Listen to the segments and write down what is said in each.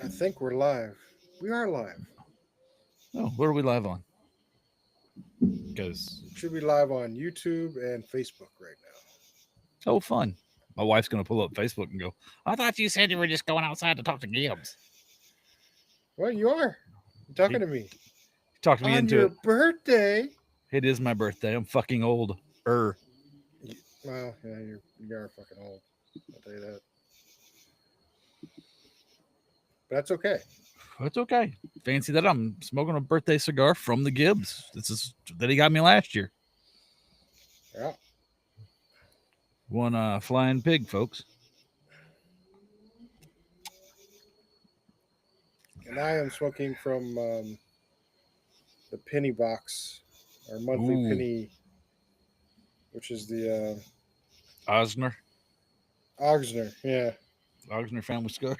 I think we're live. We are live. Oh, where are we live on? Because Should be live on YouTube and Facebook right now. oh, fun. My wife's gonna pull up Facebook and go, "I thought you said you were just going outside to talk to Gibbs." Well, you are. You're He talking to me talked me on into your it. birthday. It is my birthday. I'm fucking old. Well, yeah, you are fucking old. I'll tell you that. But that's okay. It's okay. Fancy that I'm smoking a birthday cigar from the Gibbs. This is that he got me last year. Yeah. One flying pig, folks. And I am smoking from the penny box, our monthly Ooh, penny, which is the Osner, Augsner. Yeah. Osner family cigar.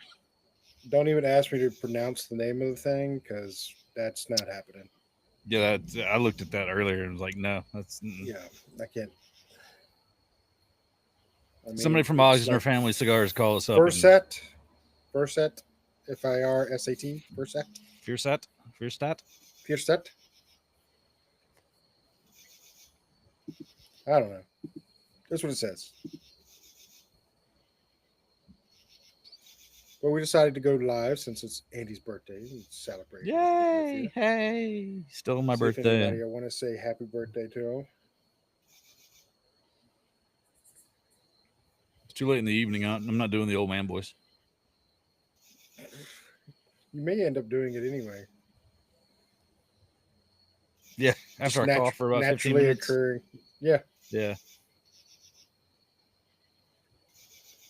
Don't even ask me to pronounce the name of the thing because that's not happening. Yeah, I looked at that earlier and was like, no, that's Yeah, I can't. I somebody mean, from it's Osner like family cigars. Call us up and Furset, Furset, Firsat, Furset, Fierset, Fierstat. Furset. I don't know. That's what it says. But we decided to go live since it's Andy's birthday and celebrate a little bit with you. Yay! Hey, still my See if birthday. anybody I want to say happy birthday to. It's too late in the evening. I'm not doing the old man voice. You may end up doing it anyway. Yeah, after Just I cough for about 15 naturally minutes. occurring. Yeah, Yeah,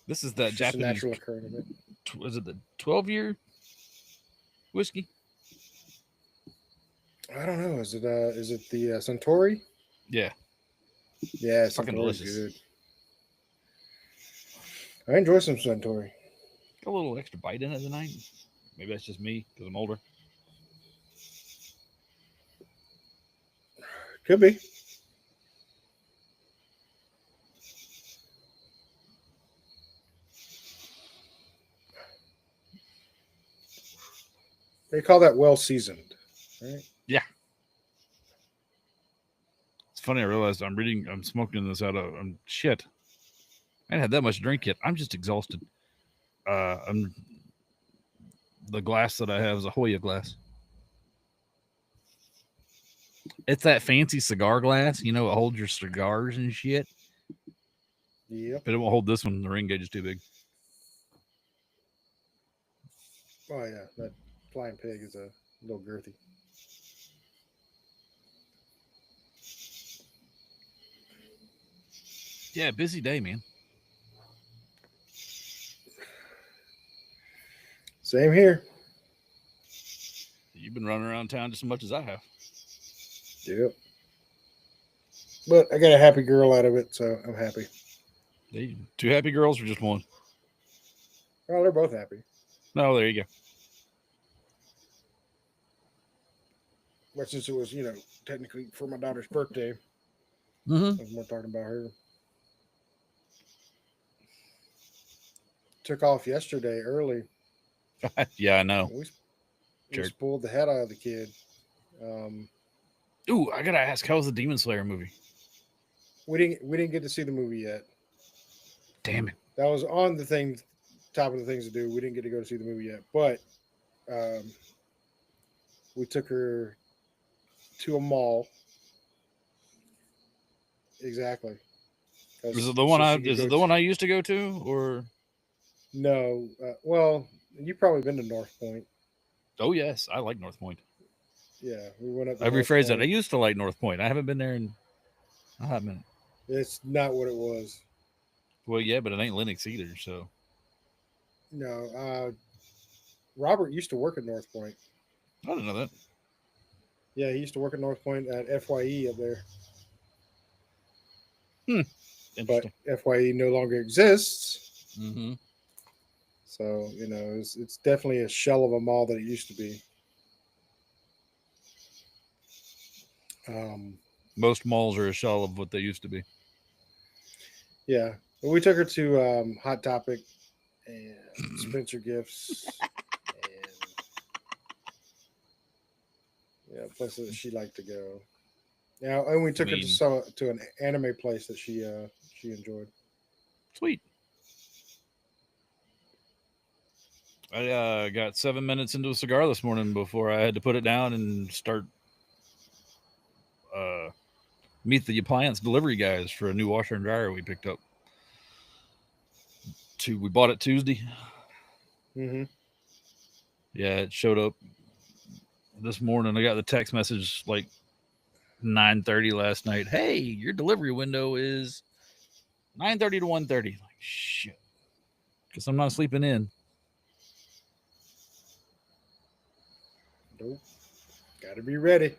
this is it's that just a Japanese. natural occurring event. Was it the 12-year whiskey? I don't know. Is it the Centauri? Yeah, Yeah, fucking Centauri's delicious. good. I enjoy some Centauri. Got a little extra bite in it tonight. Maybe that's just me because I'm older. Could be. They call that well seasoned, right? Yeah, it's funny. I realized I'm smoking this out of shit. I ain't had that much drink yet. I'm just exhausted. I'm the glass that I have is a Hoya glass. It's that fancy cigar glass, you know, it holds your cigars and shit. Yep. But it won't hold this one. The ring gauge is too big. Oh yeah, that flying pig is a little girthy. Yeah, busy day, man. Same here. You've been running around town just as much as I have. Yep. But I got a happy girl out of it, so I'm happy. Two happy girls or just one? Well, they're both happy. No, there you go. But since it was, technically for my daughter's birthday, Mm-hmm. I was more talking about her. Took off yesterday early. Yeah, I know. We Jerk. spoiled the head out of the kid. Um, Ooh, I gotta ask, how was the Demon Slayer movie? we didn't get to see the movie yet. Damn it. That was on the thing, top of the things to do. We didn't get to go see the movie yet, but um, we took her to a mall. Exactly. Is it the one So I she could is it go. the one I used to go to or No, well, you've probably been to North Point. oh yes, I like North Point. Yeah, we went up to I North rephrased that. I Point. used to like North Point. I haven't been there in a hot minute. It's not what it was. Well, yeah, but it ain't Linux either, so No, Robert used to work at North Point. I didn't know that. Yeah, he used to work at North Point at FYE up there, Hmm. but Interesting. FYE no longer exists. Mm-hmm. So it's definitely a shell of a mall that it used to be. Um, Most malls are a shell of what they used to be. yeah, but we took her to Hot Topic and Spencer Gifts and Yeah, places that she liked to go. Yeah, and we took her to an anime place that she enjoyed. Sweet. I got 7 minutes into a cigar this morning before I had to put it down and start meet the appliance delivery guys for a new washer and dryer we picked up. We bought it Tuesday. Mm-hmm. Yeah, it showed up this morning. I got the text message like 9:30 last night. Hey, your delivery window is 9:30 to 1:30. Like shit, because I'm not sleeping in. Nope. Got to be ready.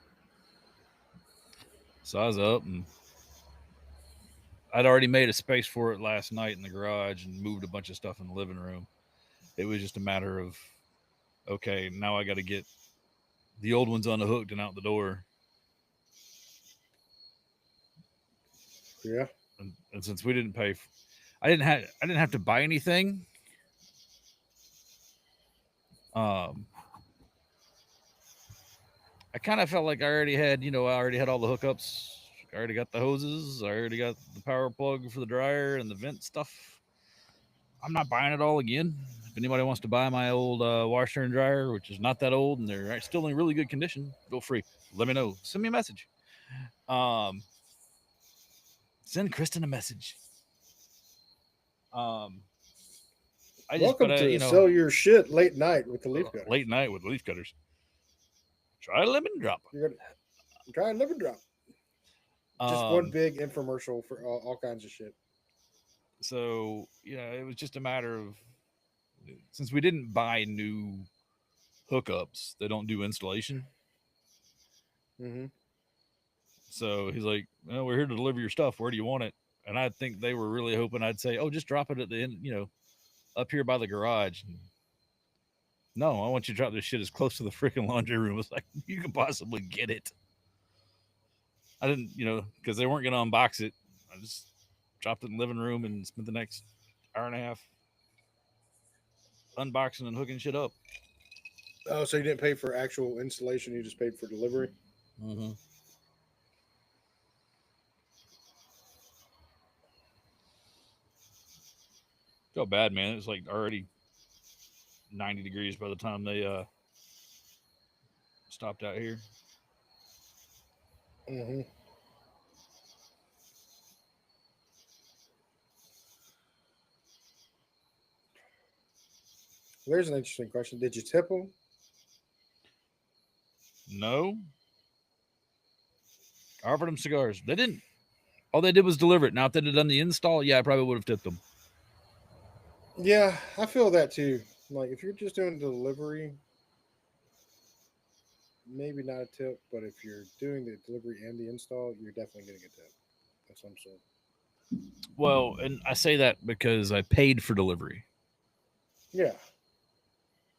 So I was up and I'd already made a space for it last night in the garage and moved a bunch of stuff in the living room. It was just a matter of, okay, now I got to get the old ones unhooked and out the door. Yeah. And since we didn't pay, I didn't have to buy anything. I kind of felt like I already had all the hookups. I already got the hoses. I already got the power plug for the dryer and the vent stuff. I'm not buying it all again. If anybody wants to buy my old washer and dryer, which is not that old and they're still in really good condition, feel free. Let me know. Send me a message. Send Kristen a message. Welcome to sell your shit late night with the leaf cutters. Late night with leaf cutters. Try a lemon drop. You're gonna try a lemon drop. Just one big infomercial for all kinds of shit. So, it was just a matter of, since we didn't buy new hookups, they don't do installation. Mm-hmm. So he's like, well, we're here to deliver your stuff. Where do you want it? And I think they were really hoping I'd say, oh, just drop it at the end, up here by the garage. No, I want you to drop this shit as close to the freaking laundry room as you can possibly get it. I didn't, because they weren't going to unbox it. I just dropped it in the living room and spent the next hour and a half unboxing and hooking shit up. Oh, so you didn't pay for actual installation? You just paid for delivery? Mm-hmm. Felt bad, man. It was like already 90 degrees by the time they stopped out here. Mm-hmm. There's an interesting question. Did you tip them? No. I offered them cigars. They didn't. All they did was deliver it. Now, if they'd have done the install, yeah, I probably would have tipped them. Yeah, I feel that too. Like, if you're just doing delivery, maybe not a tip, but if you're doing the delivery and the install, you're definitely getting a tip of some sort. Well, and I say that because I paid for delivery. Yeah.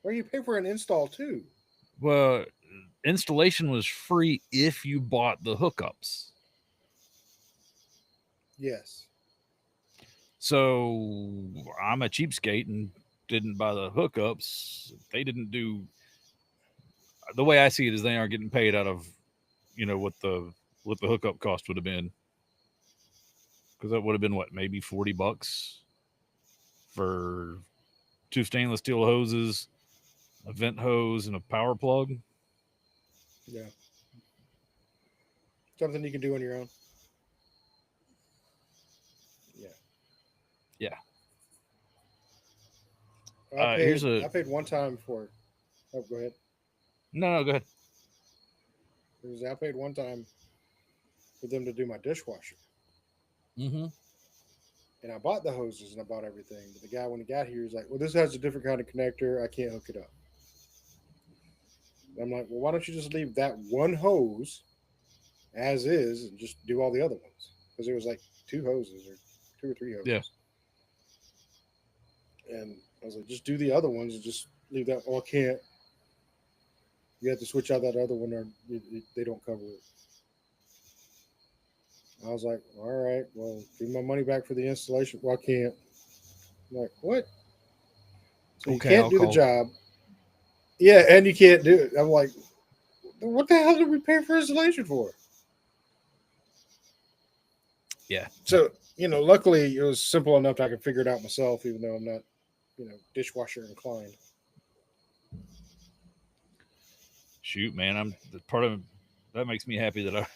Well, you pay for an install too. Well, installation was free if you bought the hookups. Yes. So I'm a cheapskate and didn't buy the hookups. They didn't do. The way I see it is they aren't getting paid out of, what the hookup cost would have been. Because that would have been maybe $40 for 2 stainless steel hoses, a vent hose, and a power plug. Yeah. Something you can do on your own. Yeah. I paid one time for it. Oh, go ahead. No, go ahead. I paid one time for them to do my dishwasher. Mm-hmm. And I bought the hoses and I bought everything. But the guy, when he got here, he's like, well, this has a different kind of connector. I can't hook it up. And I'm like, well, why don't you just leave that one hose as is and just do all the other ones? Because there was like 2 hoses or 2 or 3 hoses. Yeah. And I was like, just do the other ones and just leave that. Oh, I can't. You have to switch out that other one or they don't cover it. I was like, all right, well, give my money back for the installation. Well, I can't. I'm like, what? So you can't do the job. Yeah, and you can't do it. I'm like, What the hell did we pay for installation for? Yeah. So, luckily it was simple enough that I could figure it out myself, even though I'm not, dishwasher inclined. Shoot, man, I'm the part of that makes me happy that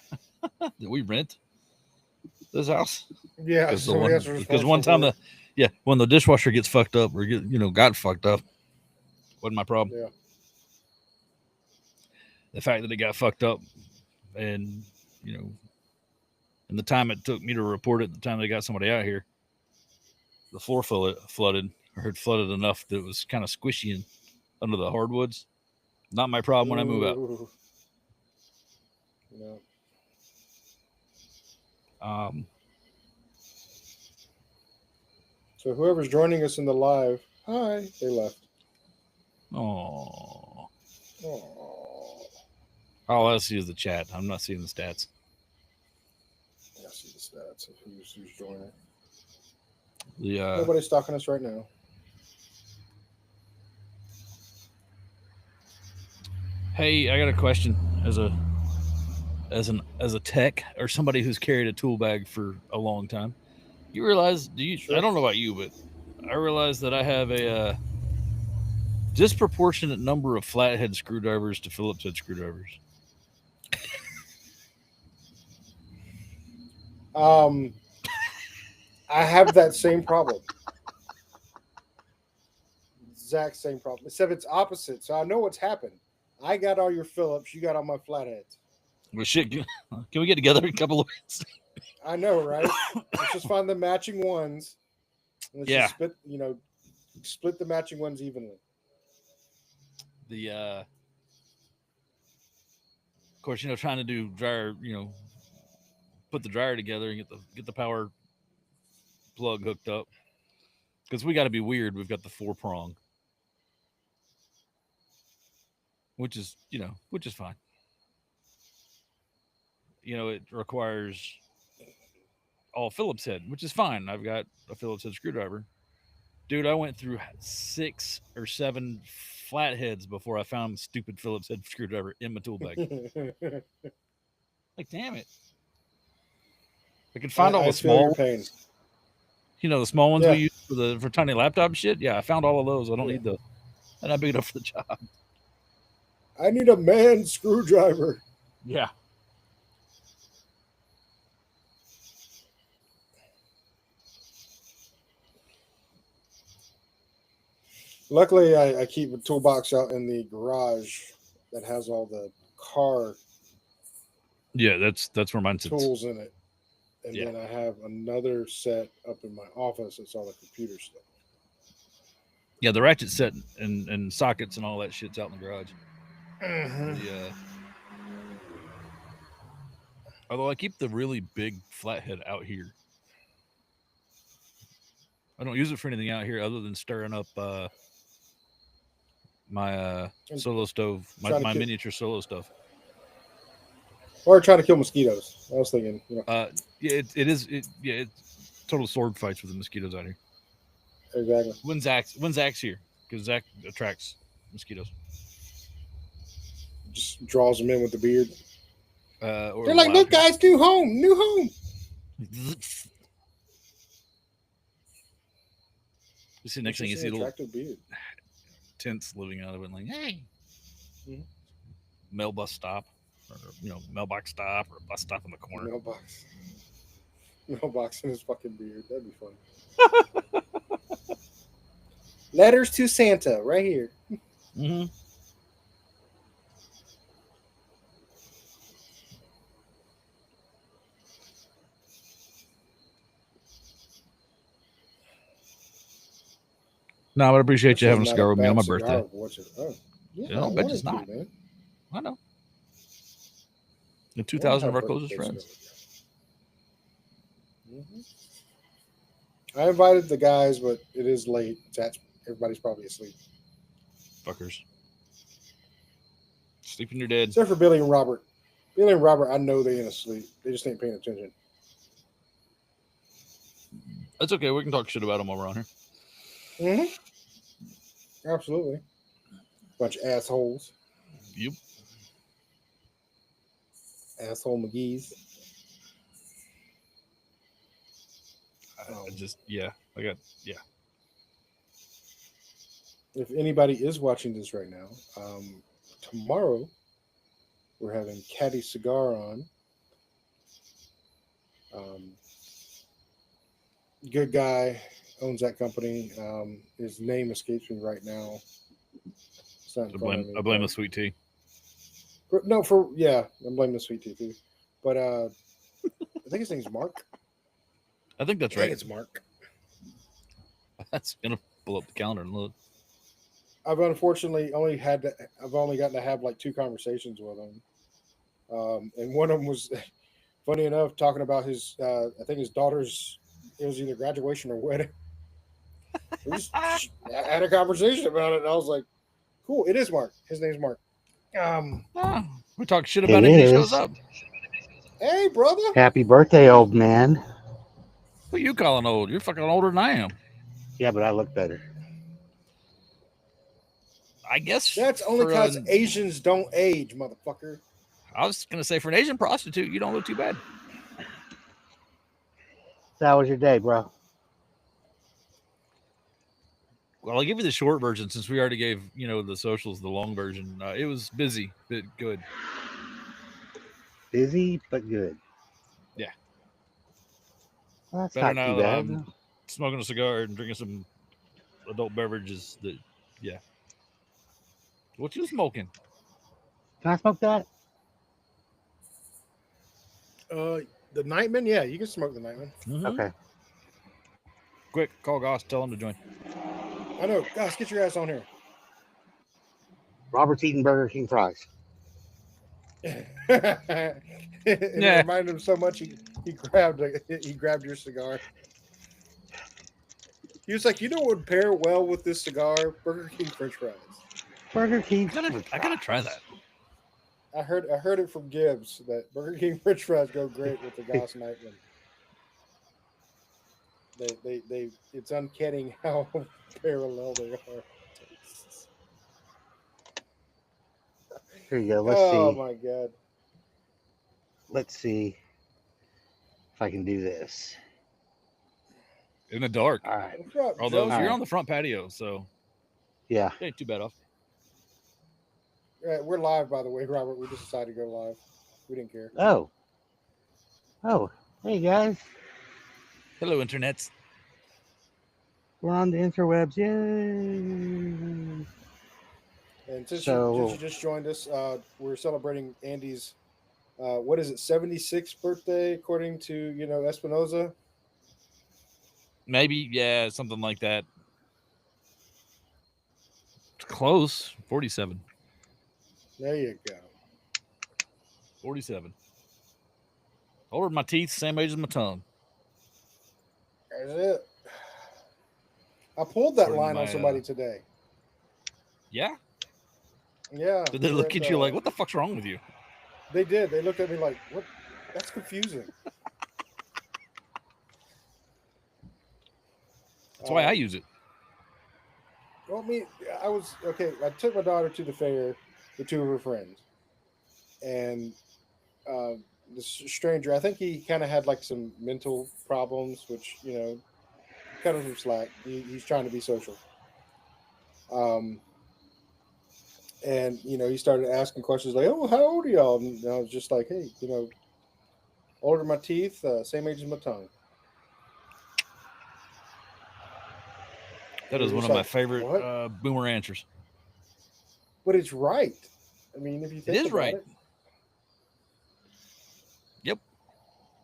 that we rent this house. Yeah, Because one time when the dishwasher gets fucked up or got fucked up, wasn't my problem. Yeah. The fact that it got fucked up, and and the time it took me to report it, the time they got somebody out here, the floor flooded, or had flooded enough that it was kind of squishy and under the hardwoods. Not my problem when I move out. No. So whoever's joining us in the live, hi, they left. Oh. Oh. All I see is the chat. I'm not seeing the stats. I see the stats of who's joining. Nobody's stalking us right now. Hey, I got a question as a tech or somebody who's carried a tool bag for a long time. You realize? Sure. I don't know about you, but I realize that I have a disproportionate number of flathead screwdrivers to Phillips head screwdrivers. I have that same problem. Exact same problem, except it's opposite. So I know what's happened. I got all your Phillips, you got all my flatheads. Well, shit, can we get together in a couple of weeks? I know, right? Let's just find the matching ones. Let's just split the matching ones evenly. Of course, trying to do dryer, put the dryer together and get the power plug hooked up, because we got to be weird. We've got the 4-prong, which is fine. It requires all Phillips head, which is fine. I've got a Phillips head screwdriver. Dude, I went through 6 or 7 flatheads before I found the stupid Phillips head screwdriver in my tool bag. Like, damn it. I could find all the small pain. The small ones we use for tiny laptop shit. Yeah, I found all of those. I don't need they're not big enough for the job. I need a man screwdriver. Yeah. Luckily, I keep a toolbox out in the garage that has all the car. Yeah, that's where mine sits. Tools in it, and then I have another set up in my office. It's all the computer stuff. Yeah, the ratchet set and sockets and all that shit's out in the garage. Mm-hmm. Although I keep the really big flathead out here. I don't use it for anything out here other than stirring up my solo stove, my miniature solo stove. Or trying to kill mosquitoes. I was thinking. It's total sword fights with the mosquitoes out here. Exactly. When Zach's here, because Zach attracts mosquitoes. Just draws them in with the beard. They're like, look, guys, new home. You see, next thing you see little beard. Tents living out of it, like, hey, mailbox stop, or mailbox stop, or a bus stop in the corner. Mailbox in his fucking beard. That'd be fun. Letters to Santa, right here. Mm-hmm. No, but I appreciate you having a cigar with me on my birthday. But it's not. Man. I know. And 2,000 of our closest friends. I invited the guys, but it is late. Everybody's probably asleep. Fuckers. Sleeping your dead. Except for Billy and Robert. Billy and Robert, I know they ain't asleep. They just ain't paying attention. That's okay. We can talk shit about them while we're on here. Mm-hmm. Absolutely. Bunch of assholes. Yep. Asshole McGee's. I just yeah. I got yeah. If anybody is watching this right now, tomorrow we're having Caddy Cigar on. Good guy, owns that company. His name escapes me right now. It's not in front of me, I blame but- the sweet tea. No, I'm blaming the sweet tea too. But I think his name's Mark. I think that's I think right. it's Mark. That's gonna pull up the calendar and look. I've unfortunately I've only gotten to have like 2 conversations with him. And one of them was funny enough talking about his I think his daughter's, it was either graduation or wedding. We just had a conversation about it, and I was like, cool, it is Mark. His name's Mark. We talk shit about It him. He is. shows up. Hey, brother. Happy birthday, old man. Who you calling old? You're fucking older than I am. Yeah, but I look better. I guess That's only for because an- Asians don't age, motherfucker. I was gonna say for an Asian prostitute, you don't look too bad. So how was your day, bro? Well, I'll give you the short version since we already gave the socials the long version. It was busy, but good. Busy but good. Yeah. Well, that's Better not now too that bad. I'm smoking a cigar and drinking some adult beverages. Yeah. What you smoking? Can I smoke that? The Nightman, yeah, you can smoke the Nightman. Mhm. Okay. Quick, call Goss, tell him to join. I know. Gosh, get your ass on here. Robert's eating Burger King fries. It reminded him so much. He grabbed your cigar. He was like, "You know what would pair well with this cigar? Burger King French fries." Burger King. I gotta try that. I heard it from Gibbs that Burger King French fries go great with the Goss Nightman. They it's uncanny how parallel they are. Here you go. Let's Oh see. my god. Let's see if I can do this. In the dark. All right. What's up, Although Joe? you're on the front patio, so Yeah. it ain't too bad off. We're live, by the way, Robert. We just decided to go live. We didn't care. Oh. Oh. Hey guys. Hello, internets. We're on the interwebs. Yay. And since So- you just joined us, we're celebrating Andy's, what is it, 76th birthday, according to, Espinoza. Maybe, yeah, something like that. It's close. 47. There you go. 47. Older than my teeth, same age as my tongue. That's it. I pulled that According to line on my, somebody today. Yeah? Yeah. Did they we were look at you like, what the fuck's wrong with you? They did. They looked at me like, what? That's confusing. That's why I use it. Well, I took my daughter to the fair with 2 of her friends. And this stranger, I think he kind of had like some mental problems, which, cut him some slack. He's trying to be social. And, he started asking questions like, oh, how old are y'all? And I was just like, hey, older than my teeth, same age as my tongue. That is You're one just of my like, favorite what? boomer answers. But it's right. I mean, if you think is about right. it. Yep.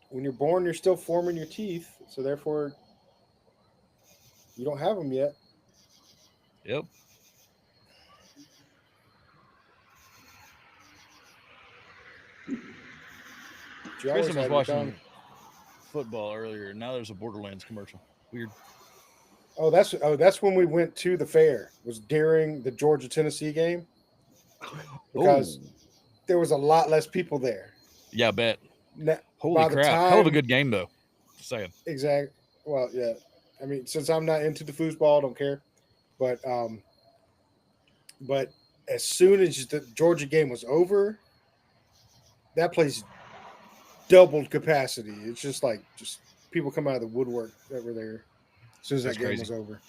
When you're born, you're still forming your teeth. So therefore, you don't have them yet. Yep. You always Kristen was have your watching tongue. football earlier. Now there's a Borderlands commercial. Weird. Oh, that's when we went to the fair. It was during the Georgia-Tennessee game because there was a lot less people there. Yeah, I bet. Now, Holy by the crap. Hell of a time- good game, though. Just saying. Exactly. Well, yeah. I mean, since I'm not into the foosball, I don't care. But as soon as the Georgia game was over, that place doubled capacity. It's just like people come out of the woodwork that were there as soon as That's that game crazy. was over.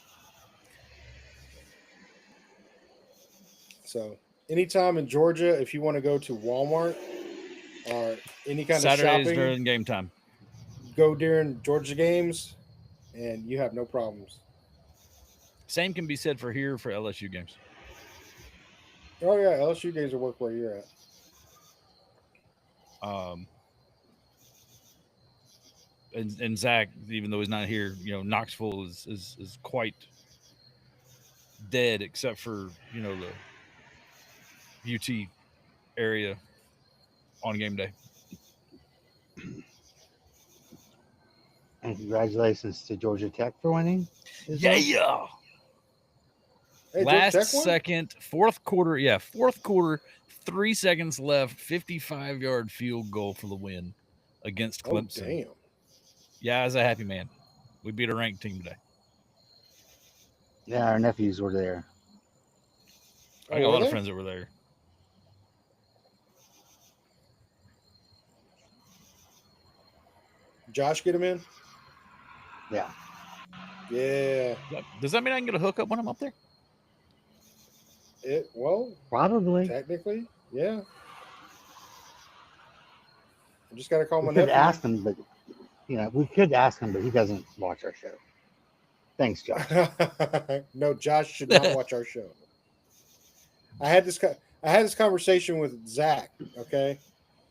So anytime in Georgia, if you want to go to Walmart or any kind Saturdays of shopping, during game time. go during Georgia games, and you have no problems. Same can be said for here for LSU games. Oh yeah, LSU games will work where you're at. And Zach, even though he's not here, Knoxville is quite dead except for the UT area on game day. And congratulations to Georgia Tech for winning. Yeah. Hey, Georgia Last Tech won? second, fourth quarter, 3 seconds left, 55-yard field goal for the win against Oh Clemson. damn! Yeah, I was a happy man. We beat a ranked team today. Yeah, our nephews were there. I got a lot of friends that were there. Josh get him in? Yeah. Yeah. Does that mean I can get a hookup when I'm up there? Well, Probably. technically, yeah. I just got to call my We could nephew. ask him, but we could ask him, but he doesn't watch our show. Thanks, Josh. No, Josh should not watch our show. I had this conversation with Zach, okay,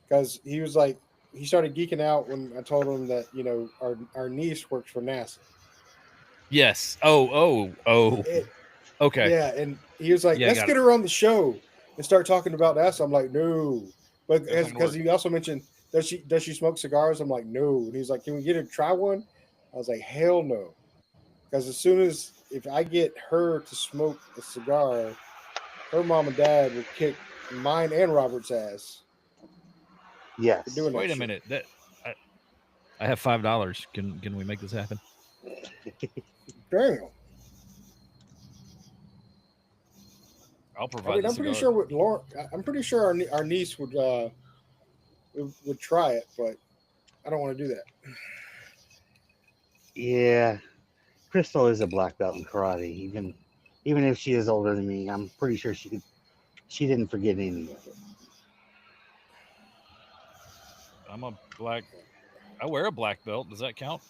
because he was like, he started geeking out when I told him that our niece works for NASA. Yes. Oh. Okay. Yeah, and he was like, Yeah, let's got get her on the show and start talking about NASA. I'm like, no, but That's not gonna because he also mentioned, does she smoke cigars? I'm like, no. And he's like, can we get her to try one? I was like, hell no, because as soon as if I get her to smoke a cigar, her mom and dad will kick mine and Robert's ass. Yes. For doing that Wait a shit. minute. I have $5. Can we make this happen? Damn. I'll provide. I mean, I'm pretty sure with Lauren, I'm pretty sure our niece would try it, but I don't want to do that. Yeah. Crystal is a black belt in karate. Even if she is older than me, I'm pretty sure she didn't forget any of it. I'm a black. I wear a black belt. Does that count?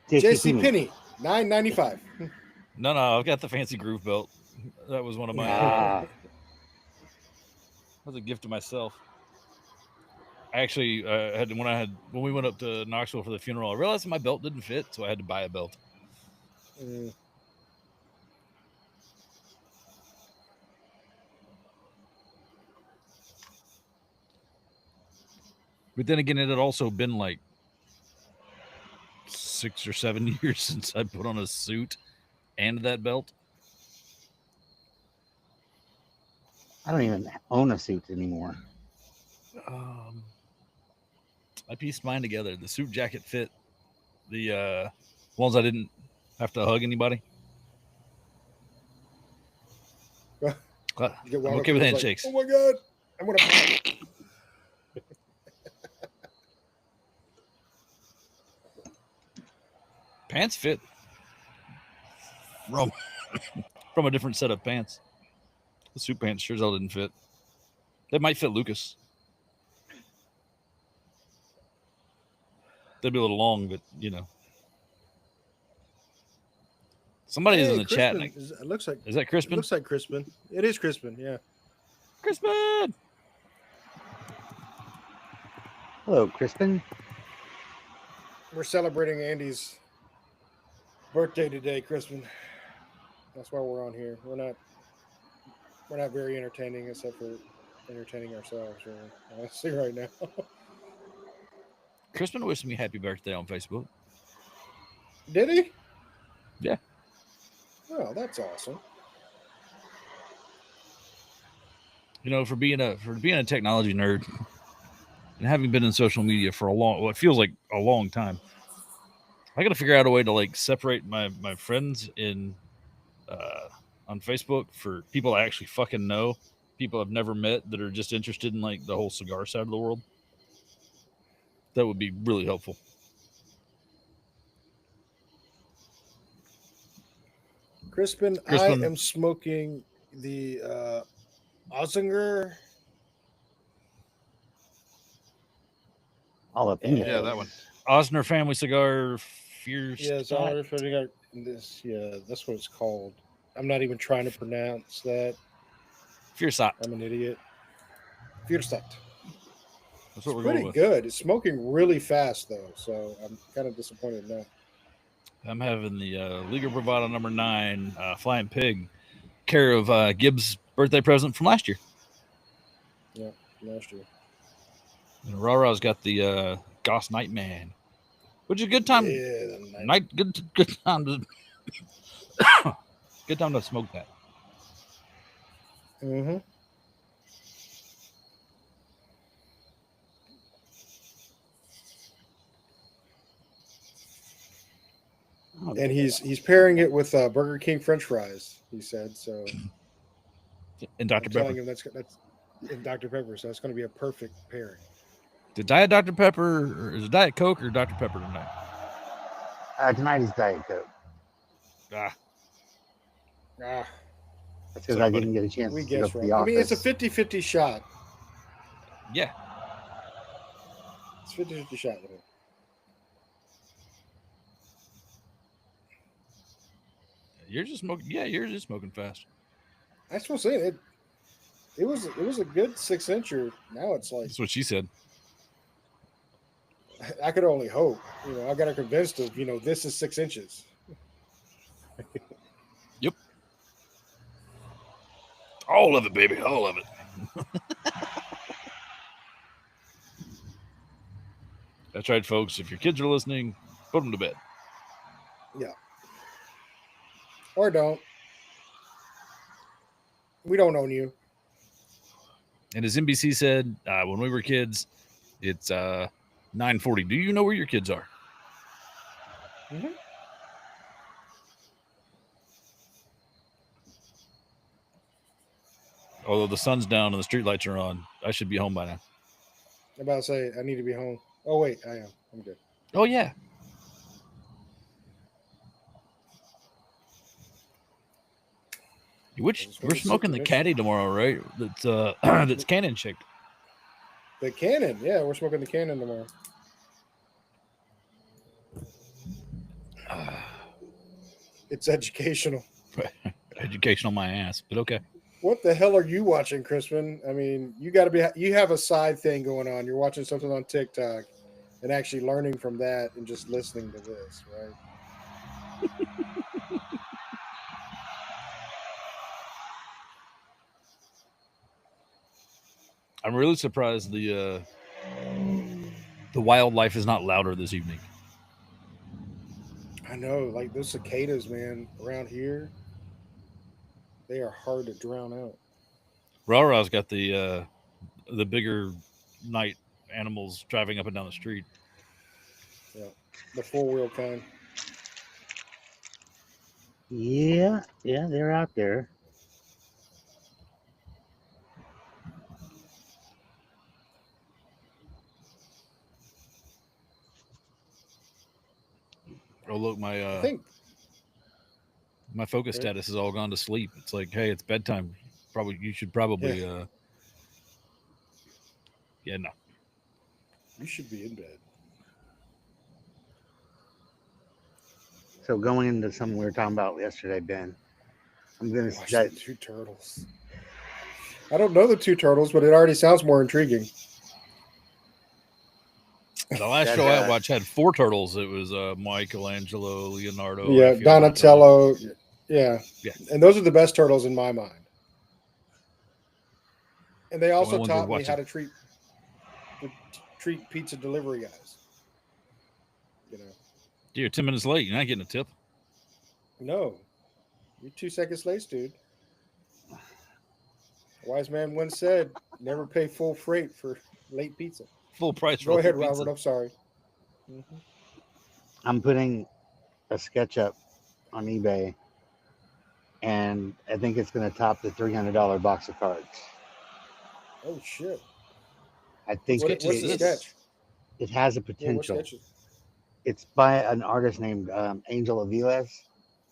JC Penney, $9.95. No, I've got the fancy groove belt. That was one of my. Ah. That was a gift to myself. I actually when we went up to Knoxville for the funeral, I realized my belt didn't fit, so I had to buy a belt. But then again, it had also been like 6 or 7 years since I put on a suit and that belt. I don't even own a suit anymore. I pieced mine together. The suit jacket fit. The ones I didn't have to hug anybody. I'm okay with handshakes. Like, oh my god, I'm gonna. Pants fit from a different set of pants. The suit pants sure as hell didn't fit. They might fit Lucas. They'd be a little long, but Somebody's in the chat. It looks like. Is that Crispin? It looks like Crispin. It is Crispin. Yeah. Crispin. Hello, Crispin. We're celebrating Andy's birthday today, Crispin. That's why we're on here. We're not very entertaining, except for entertaining ourselves. Really, honestly, right now. Crispin wished me happy birthday on Facebook. Did he? Yeah. Oh, that's awesome. For being a technology nerd and having been in social media for it feels like a long time, I got to figure out a way to separate my friends on Facebook for people I actually fucking know, people I've never met that are just interested in the whole cigar side of the world. That would be really helpful. Crispin, I Crispin. am smoking the Ozinger. All up in your Yeah, face. that one. Osner Family Cigar Fierce. Yeah, it's all got this. Yeah, that's what it's called. I'm not even trying to pronounce that. Fierce. I'm an idiot. Fierstadt. That's It's what we're going pretty with. good. It's smoking really fast though, so I'm kind of disappointed now. I'm having the Liga Bravada number 9 Flying Pig, care of Gibbs' birthday present from last year. Yeah, last year. And Rara's got the Goss Nightman, which is a good time. Yeah, Good time to good time to smoke that. Mm-hmm. Oh, And he's pairing it with Burger King French fries. He said so. And Dr. I'm Pepper. telling him that's in Dr. Pepper, so it's going to be a perfect pairing. The Diet Dr. Pepper, or is it Diet Coke or Dr. Pepper tonight? tonight is Diet Coke. Ah, Ah, That's because Sorry, I buddy. didn't get a chance we to go guess to right. the I office. mean, it's a 50-50 shot. yeah. It's 50-50 shot with him. You're just smoking. Yeah, you're just smoking fast. That's what I'm saying. It was a good 6-incher. Now it's like That's what she said. I could only hope. I got her convinced of this is 6 inches. Yep. All of it, baby. All of it. That's right, folks. If your kids are listening, put them to bed. Yeah. Or don't. We don't own you. And as NBC said, when we were kids, it's 9:40. Do you know where your kids are? Mm-hmm. Although the sun's down and the streetlights are on, I should be home by now. I'm about to say I need to be home. Oh wait, I am. I'm good. Oh yeah. Which just we're wanted to smoking the sit caddy tomorrow, right? That's that's cannon shaped. The Cannon. Yeah, we're smoking the Cannon tomorrow. It's educational. Educational my ass, but okay. What the hell are you watching, Crispin? I mean, you have a side thing going on. You're watching something on TikTok and actually learning from that and just listening to this, right? I'm really surprised the wildlife is not louder this evening. I know, like those cicadas, man, around here, they are hard to drown out. Rara's got the bigger night animals driving up and down the street. Yeah, the 4-wheel kind. Yeah, they're out there. Oh look, I think my focus Okay. status has all gone to sleep. It's like, hey, it's bedtime. You should probably yeah, no. you should be in bed. So going into something we were talking about yesterday, Ben, I'm gonna Watch that the 2 turtles. I don't know the 2 turtles, but it already sounds more intriguing. The last That, show I watched had 4 turtles. It was Michelangelo, Leonardo, Yeah, Raphael, Donatello. Yeah. Yeah. And those are the best turtles in my mind. And they also ones we're taught me watching. how to treat pizza delivery guys. You're 10 minutes late. You're not getting a tip. No, you're 2 seconds late, dude. A wise man once said, "Never pay full freight for late pizza." Full price. Go for ahead, pizza. Robert. I'm sorry. Mm-hmm. I'm putting a sketch up on eBay, and I think it's gonna top the $300 box of cards. Oh shit! I think What's the is. sketch? It has a Yeah, what potential. sketches? It's by an artist named Angel Aviles,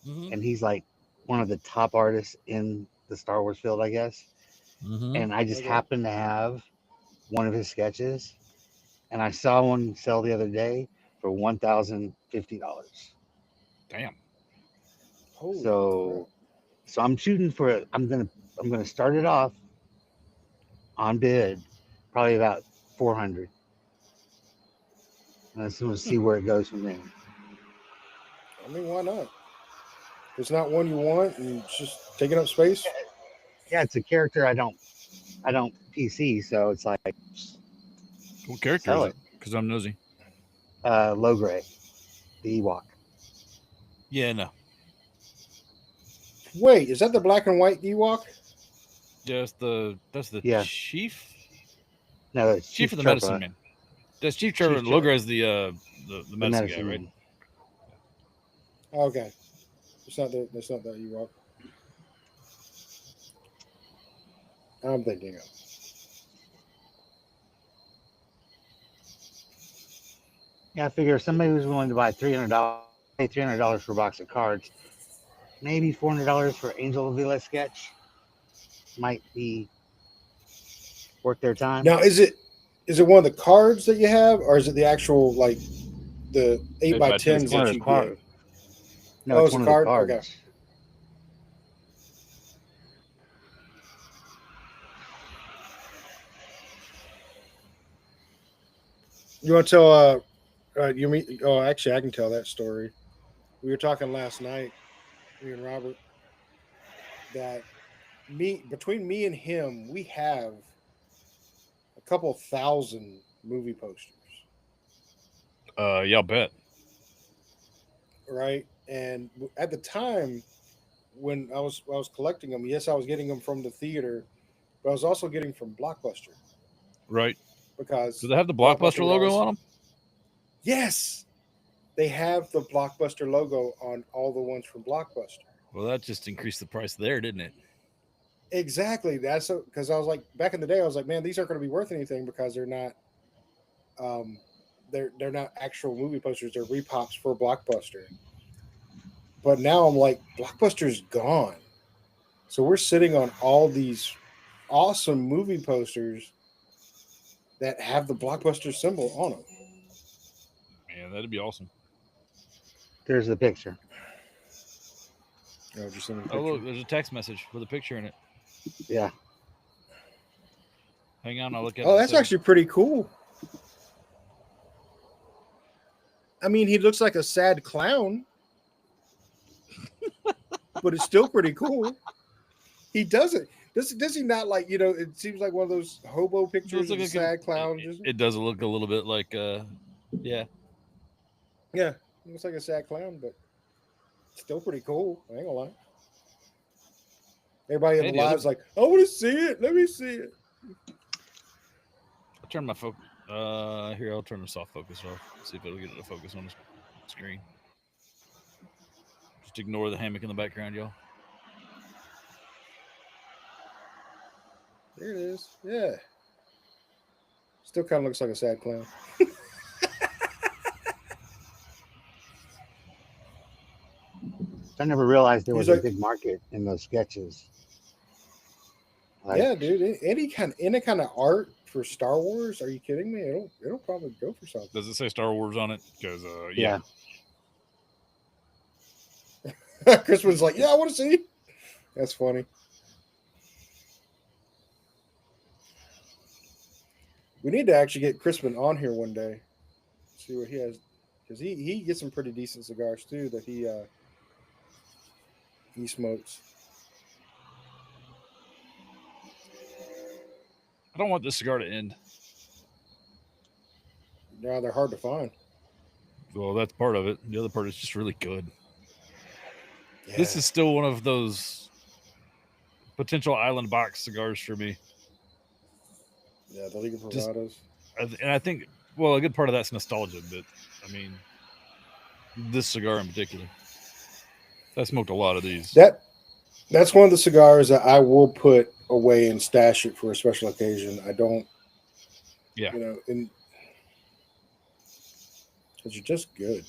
Mm-hmm. and he's like one of the top artists in the Star Wars field, I guess. Mm-hmm. And I just Okay. happened to have one of his sketches, and I saw one sell the other day for $1,050. Damn. Holy crap. So, so I'm shooting for it. I'm gonna start it off on bid, probably about 400. And I'm gonna see where it goes from there. I mean, why not? If it's not one you want and it's just taking up space. Yeah, it's a character I don't PC, so it's like What character sell is it. it? Because I'm nosy. Logray, the Ewok. Yeah, no. Wait, is that the black and white Ewok? Yeah, that's the Yeah. chief. No, it's Chief Chief of the medicine Chirpa, man. That's Chief Trevor. Chief Logra is the the medicine guy, medicine right? man. Okay, it's not the. That's not that Ewok. I'm thinking of. Yeah, I figure if somebody was willing to buy $300 for a box of cards, maybe $400 for Angel Avila sketch might be worth their time. Now, is it one of the cards that you have, or is it the actual like the 8 by 10s It's one that of you the get? cards. No, Oh, it's it's a one of the card? cards. Okay. You want to tell? You mean? Oh, actually, I can tell that story. We were talking last night, me and Robert, that between me and him, we have a couple thousand movie posters, Yeah, I'll bet. right? And at the time when I was collecting them, yes, I was getting them from the theater, but I was also getting from Blockbuster Right. because Do they have the Blockbuster would logo always, on them? yes, they have the Blockbuster logo on all the ones from Blockbuster. Well, that just increased the price there, didn't it? Exactly. That's because I was like back in the day, I was like, man, these aren't going to be worth anything because they're not, um, they're not actual movie posters. They're repops for Blockbuster. But now I'm like, Blockbuster's gone. So we're sitting on all these awesome movie posters that have the Blockbuster symbol on them. Man, that'd be awesome. There's the picture. Oh, just send me a Oh, look, picture. there's a text message with a picture in it. Yeah. Hang on, I'll look at it. Oh, in a that's second. actually pretty cool. I mean, he looks like a sad clown, but it's still pretty cool. He doesn't. Does he not like, it seems like one of those hobo pictures of a sad clown. It does look a little bit like, yeah. Yeah, it looks like a sad clown, but still pretty cool. I ain't gonna lie. Everybody in Hey, the the other- live's like, I want to see it. Let me see it. I'll turn my focus. Here, I'll turn the soft focus off. See if it'll get it to focus on the screen. Just ignore the hammock in the background, y'all. There it is. Yeah. Still kind of looks like a sad clown. I never realized there He's was a like- big market in those sketches. Like, Yeah, dude. Any kind of art for Star Wars? Are you kidding me? It'll probably go for something. Does it say Star Wars on it? Because, yeah. Crispin's like, yeah, I want to see. That's funny. We need to actually get Crispin on here one day. See what he has, because he gets some pretty decent cigars too that he smokes. I don't want this cigar to end. Yeah, they're hard to find. Well, that's part of it. The other part is just really good. Yeah. This is still one of those potential island box cigars for me. the Liga just- Privadas. And I think, well, a good part of that's nostalgia, but I mean, this cigar in particular. I smoked a lot of these. That's one of the cigars that I will put away and stash it for a special occasion. I don't, Yeah. and because you're just good.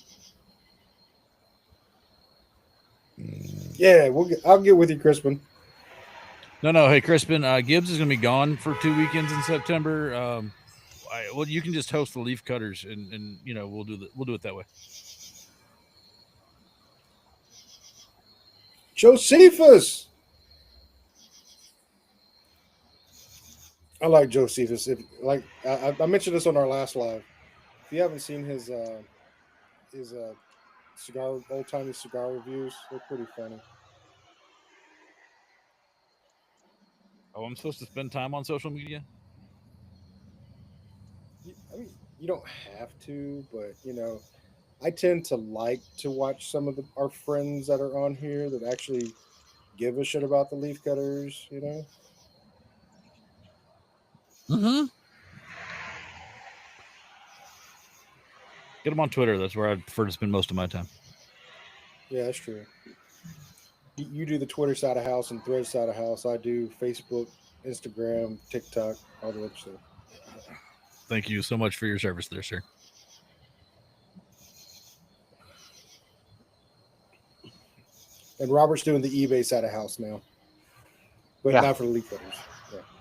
Yeah, I'll get with you, Crispin. No. Hey, Crispin, Gibbs is going to be gone for 2 weekends in September. Well, you can just host the Leaf Cutters, and we'll do it that way. Josephus. I like Josephus. If I mentioned this on our last live. If you haven't seen his old timey cigar reviews, they're pretty funny. Oh, I'm supposed to spend time on social media? I mean, you don't have to, but I tend to like to watch some of our friends that are on here that actually give a shit about the Leaf Cutters. Mm-hmm. Get them on Twitter. That's where I prefer to spend most of my time. Yeah, that's true. You do the Twitter side of house and Threads side of house. I do Facebook, Instagram, TikTok, all the other stuff. Thank you so much for your service there, sir. And Robert's doing the eBay side of house now, but not for the Leaf Cutters.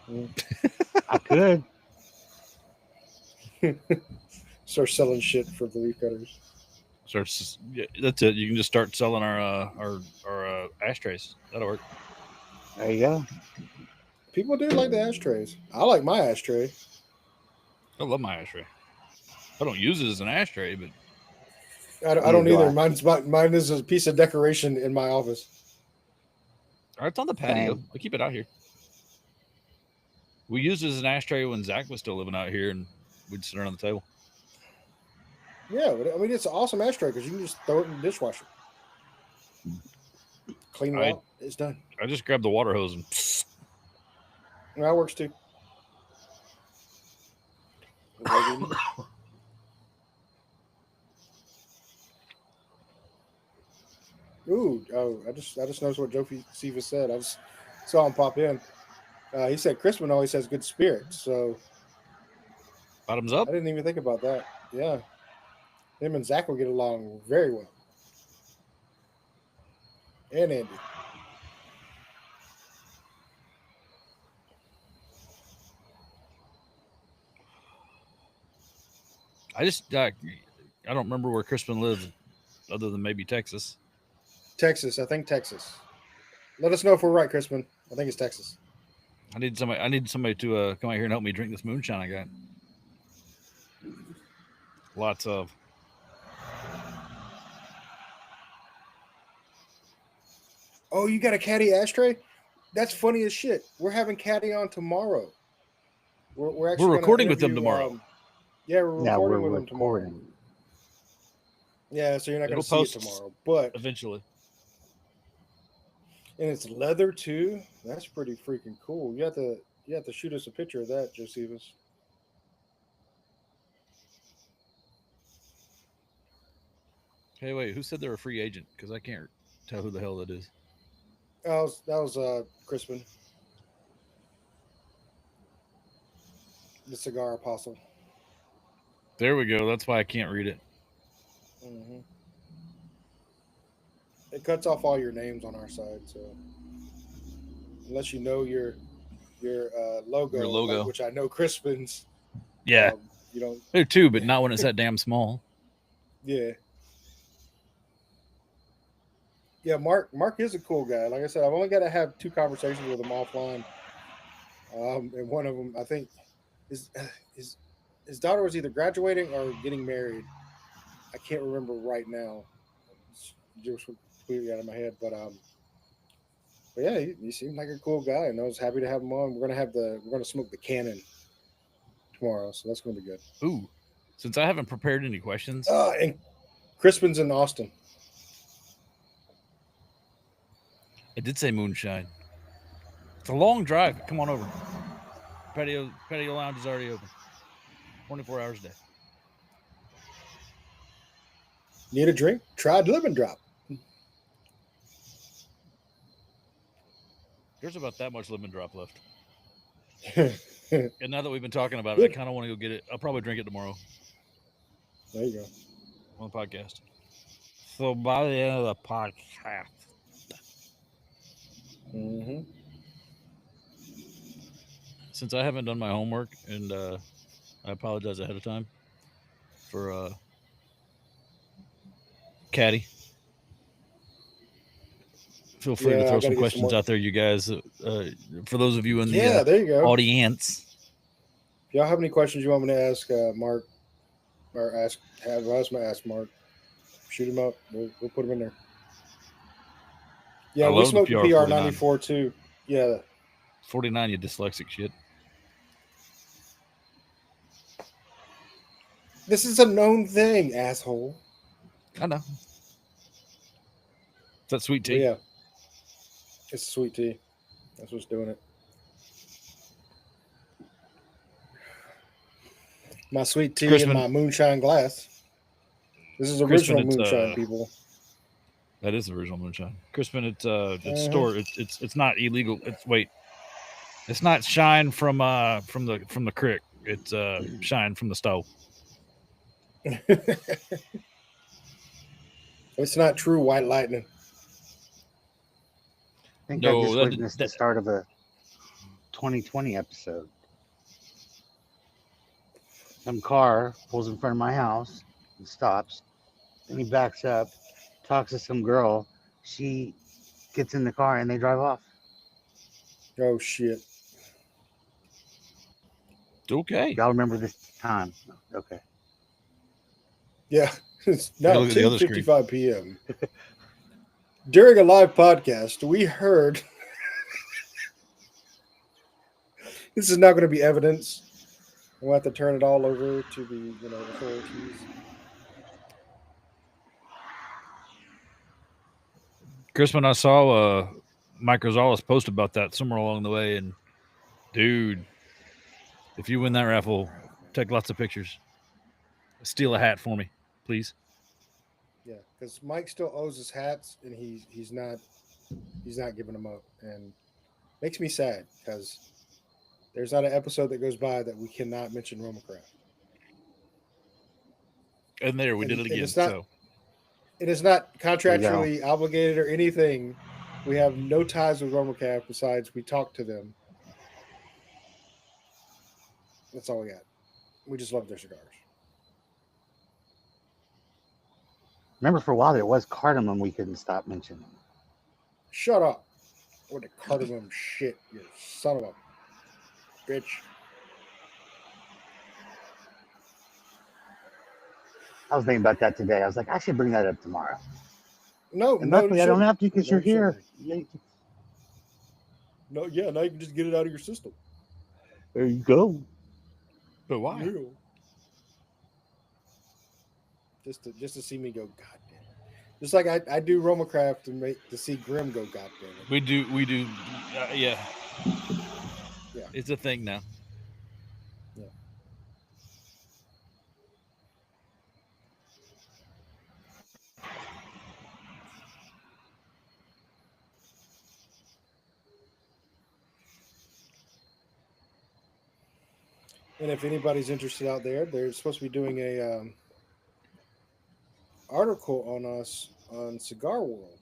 Yeah. I could. Start selling shit for the Leaf Cutters. That's it. You can just start selling our ashtrays. That'll work. There you go. People do like the ashtrays. I like my ashtray. I love my ashtray. I don't use it as an ashtray, but I don't either. Mine is a piece of decoration in my office. It's on the patio. I keep it out here. We used it as an ashtray when Zach was still living out here, and we'd sit around the table. Yeah, I mean, it's an awesome ashtray because you can just throw it in the dishwasher. Clean it out. It's done. I just grabbed the water hose and... That works too. I just noticed what Josephus said. I just saw him pop in. He said Crispin always has good spirits, so bottoms up. I didn't even think about that. Yeah, him and Zach will get along very well, and Andy. I don't remember where Crispin lives, other than maybe Texas. I think Texas. Let us know if we're right, Crispin. I think it's Texas. I need somebody to come out here and help me drink this moonshine I got. Lots of. Oh, you got a caddy ashtray? That's funny as shit. We're having caddy on tomorrow. We're recording with them tomorrow. We're recording with them tomorrow. Yeah, so you're not going to see it tomorrow, but eventually. And it's leather too. That's pretty freaking cool. You have to shoot us a picture of that, Josephus. Hey, wait, who said they're a free agent? Because I can't tell who the hell that is. That was Crispin, the cigar apostle. There we go. That's why I can't read it. Mm-hmm. It cuts off all your names on our side, so unless you know your logo, which I know Crispin's. Yeah, you don't. There too, but not when it's that damn small. Yeah. Yeah, Mark is a cool guy. Like I said, I've only got to have 2 conversations with him offline. And one of them, I think, his daughter was either graduating or getting married. I can't remember right now. It's just completely out of my head, but yeah, he seemed like a cool guy, and I was happy to have him on. We're gonna smoke the cannon tomorrow, so that's gonna be good. Ooh, since I haven't prepared any questions, and Crispin's in Austin. I did say moonshine. It's a long drive. Come on over. Patio lounge is already open. 24 hours a day. Need a drink? Try Lemon Drop. There's about that much Lemon Drop left. And now that we've been talking about it, I kind of want to go get it. I'll probably drink it tomorrow. There you go. on the podcast. So by the end of the podcast, Mm-hmm. since I haven't done my homework, and I apologize ahead of time for Caddy. Feel free to Yeah, throw I gotta some get some questions more. out there, you guys. For those of you in the Yeah, there you go. audience, If y'all have any questions you want me to ask Mark, or have us ask Mark, shoot him up. We'll put him in there. Yeah, I we love the smoked the PR PR 49. 94 too. Yeah, 49, you dyslexic shit. this is a known thing, asshole. I know. Is that sweet But tea? yeah, it's sweet tea. That's what's doing it. My sweet tea Crispin- in my moonshine glass. This is Crispin, original it's, moonshine, people. That is original moonshine. Crispin, it's Mhm. store. It's not illegal. It's not shine from the creek. It's shine from the stove. It's not true white lightning. I think No, I just that- witnessed that- the start of a 2020 episode. Some car pulls in front of my house and stops. Then he backs up, talks to some girl. She gets in the car and they drive off. Oh shit. Okay. Y'all remember this time? Okay. Yeah. It's Gotta now look at the other screen. 10:55 p.m. During a live podcast, we heard this is not going to be evidence. We'll have to turn it all over to the authorities. Crispin, I saw Mike Rosales post about that somewhere along the way, and dude, if you win that raffle, take lots of pictures. Steal a hat for me, please. Yeah, because Mike still owes his hats, and he's not giving them up, and makes me sad because there's not an episode that goes by that we cannot mention Romacraft. And there, we did And it again. it's not- So It is not There you go. contractually obligated or anything. We have no ties with Romacraft besides we talk to them. That's all we got. We just love their cigars. Remember for a while there was cardamom we couldn't stop mentioning. Shut up with the cardamom shit, you son of a bitch. I was thinking about that today. I was like, I should bring that up tomorrow. No, And no, luckily you I don't shouldn't. have to because No, you're you here. shouldn't. No, yeah, now you can just get it out of your system. There you go. but why? Yeah. Just to see me go, God damn it. Just like I do Romacraft to see Grim go, God damn it. We do. Yeah. Yeah. It's a thing now. Yeah. And if anybody's interested out there, they're supposed to be doing a article on us on Cigar World,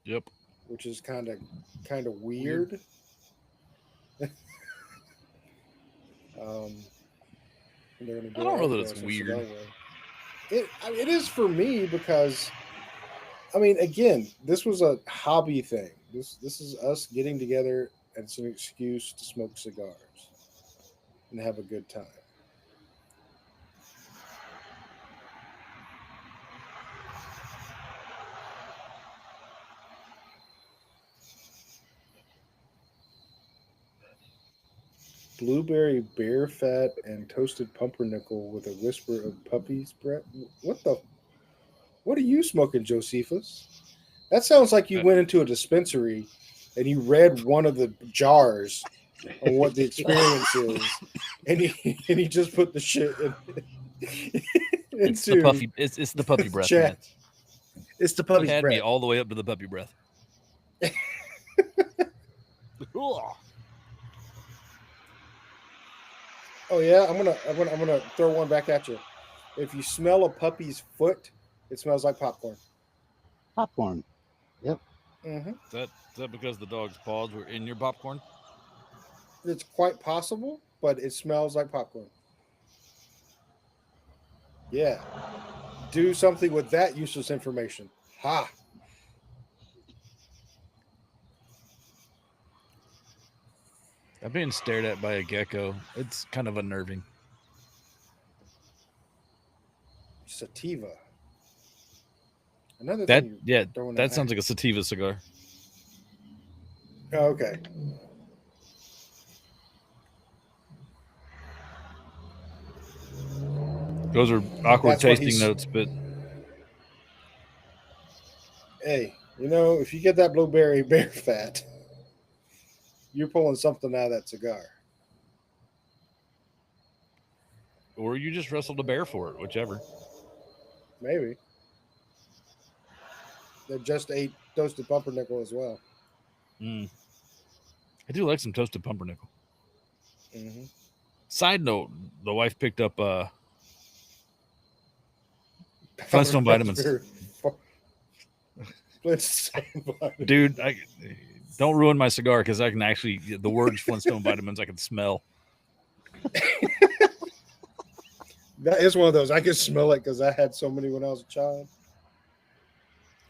Yep. which is kind of weird. They're gonna do I don't an know that article it's on Cigar weird. World. It is for me because, I mean, again, this was a hobby thing. This is us getting together, and it's an excuse to smoke cigars and have a good time. Blueberry bear fat and toasted pumpernickel with a whisper of puppy's breath. What are you smoking, Josephus? That sounds like you went into a dispensary and you read one of the jars on what the experience is, and you just put the shit in, It's the puppy. It's the puppy breath, man. chat. It's the It puppy's had me breath. all the way up to the puppy breath. Ugh. Oh yeah, I'm gonna throw one back at you. If you smell a puppy's foot, it smells like popcorn. Popcorn. Mm-hmm. Is that because the dog's paws were in your popcorn? It's quite possible, but it smells like popcorn. Yeah. Do something with that useless information. Ha! I'm being stared at by a gecko. It's kind of unnerving. Sativa. Another That thing yeah, throwing that out sounds like a sativa cigar. Oh, okay. Those are awkward That's what tasting he's- notes, but Hey, if you get that blueberry bear fat, you're pulling something out of that cigar. or you just wrestled a bear for it, whichever. Maybe. They just ate toasted pumpernickel as well. Mm. I do like some toasted pumpernickel. Mm-hmm. Side note: the wife picked up Flintstone vitamins. Flintstone vitamins. Dude, don't ruin my cigar because I can actually the words Flintstone vitamins I can smell. That is one of those. I can smell it because I had so many when I was a child.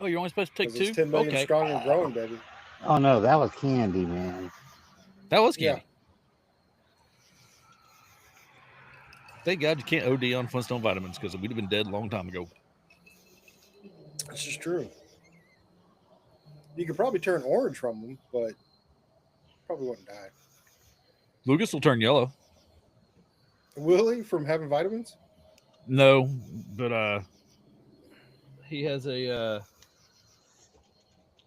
Oh, you're only supposed to take 'Cause two? it's 10 million Okay. strong and growing, baby. Oh no, that was candy, man. That was Yeah. candy. Thank God you can't OD on Flintstone vitamins because we'd have been dead a long time ago. This is true. You could probably turn orange from them, but probably wouldn't die. Lucas will turn yellow. Will he from having vitamins? No, but he has a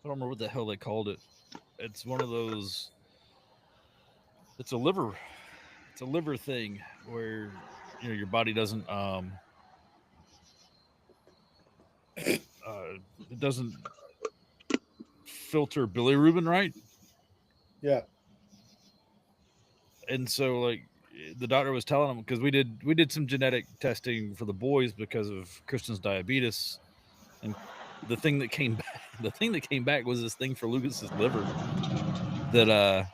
I don't remember what the hell they called it. It's one of those. It's a liver thing where your body doesn't it doesn't filter bilirubin right, Yeah. and so like the doctor was telling him because we did some genetic testing for the boys because of Kristen's diabetes, and the thing that came back was this thing for Lucas's liver that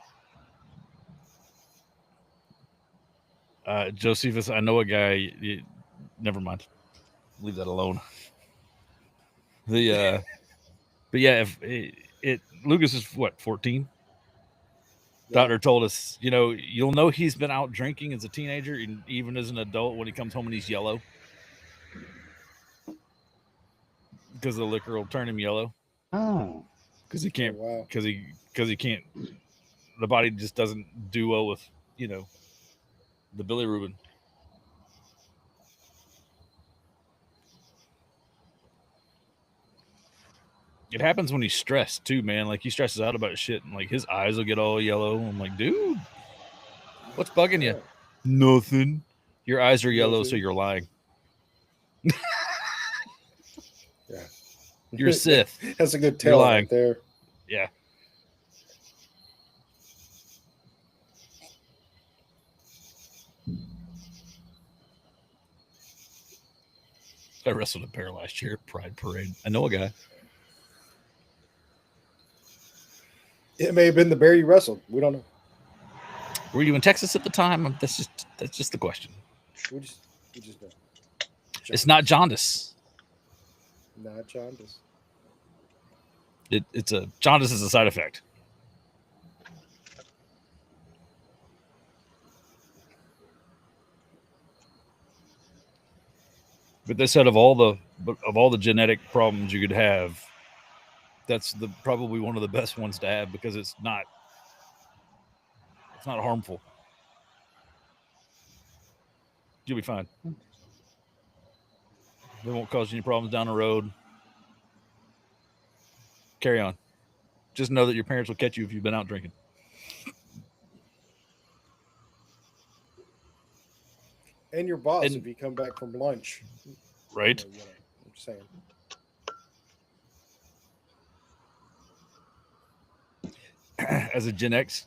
Josephus, I know a guy. Never mind, leave that alone. The but yeah, if it Lucas is what 14. Doctor told us, you'll know he's been out drinking as a teenager and even as an adult when he comes home and he's yellow because the liquor will turn him yellow. Oh, Because he can't. Oh, wow. Because he can't. The body just doesn't do well with the bilirubin. It happens when he's stressed too, man. Like he stresses out about shit, and like his eyes will get all yellow. I'm like, dude, what's bugging you? Yeah. Nothing. Your eyes are yellow, so Nothing. you're lying. Yeah. You're a Sith. That's a good You're tell lying. right there. Yeah. I wrestled a bear last year at Pride Parade. I know a guy. It may have been the bear you wrestled. We don't know. Were you in Texas at the time? That's just the question. We just don't. It's not jaundice. Not jaundice. It's a jaundice is a side effect. But they said of all the genetic problems you could have, that's probably one of the best ones to have because it's not harmful. You'll be fine. They won't cause you any problems down the road. Carry on. Just know that your parents will catch you if you've been out drinking. And your boss And- if you come back from lunch. Right? I'm just saying. As a Gen X,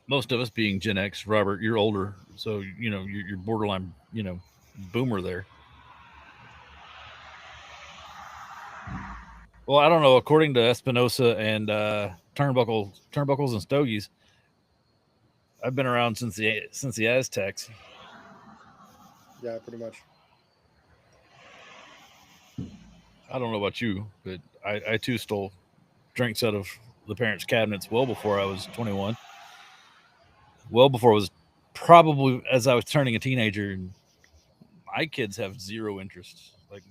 most of us being Gen X, Robert, you're older, so you're borderline, boomer there. Well, I don't know. According to Espinosa and turnbuckles and stogies, I've been around since the Aztecs. Yeah, pretty much. I don't know about you, but I too stole drinks out of the parents' cabinets well before I was 21. Well before I was probably as I was turning a teenager. And my kids have zero interest. Like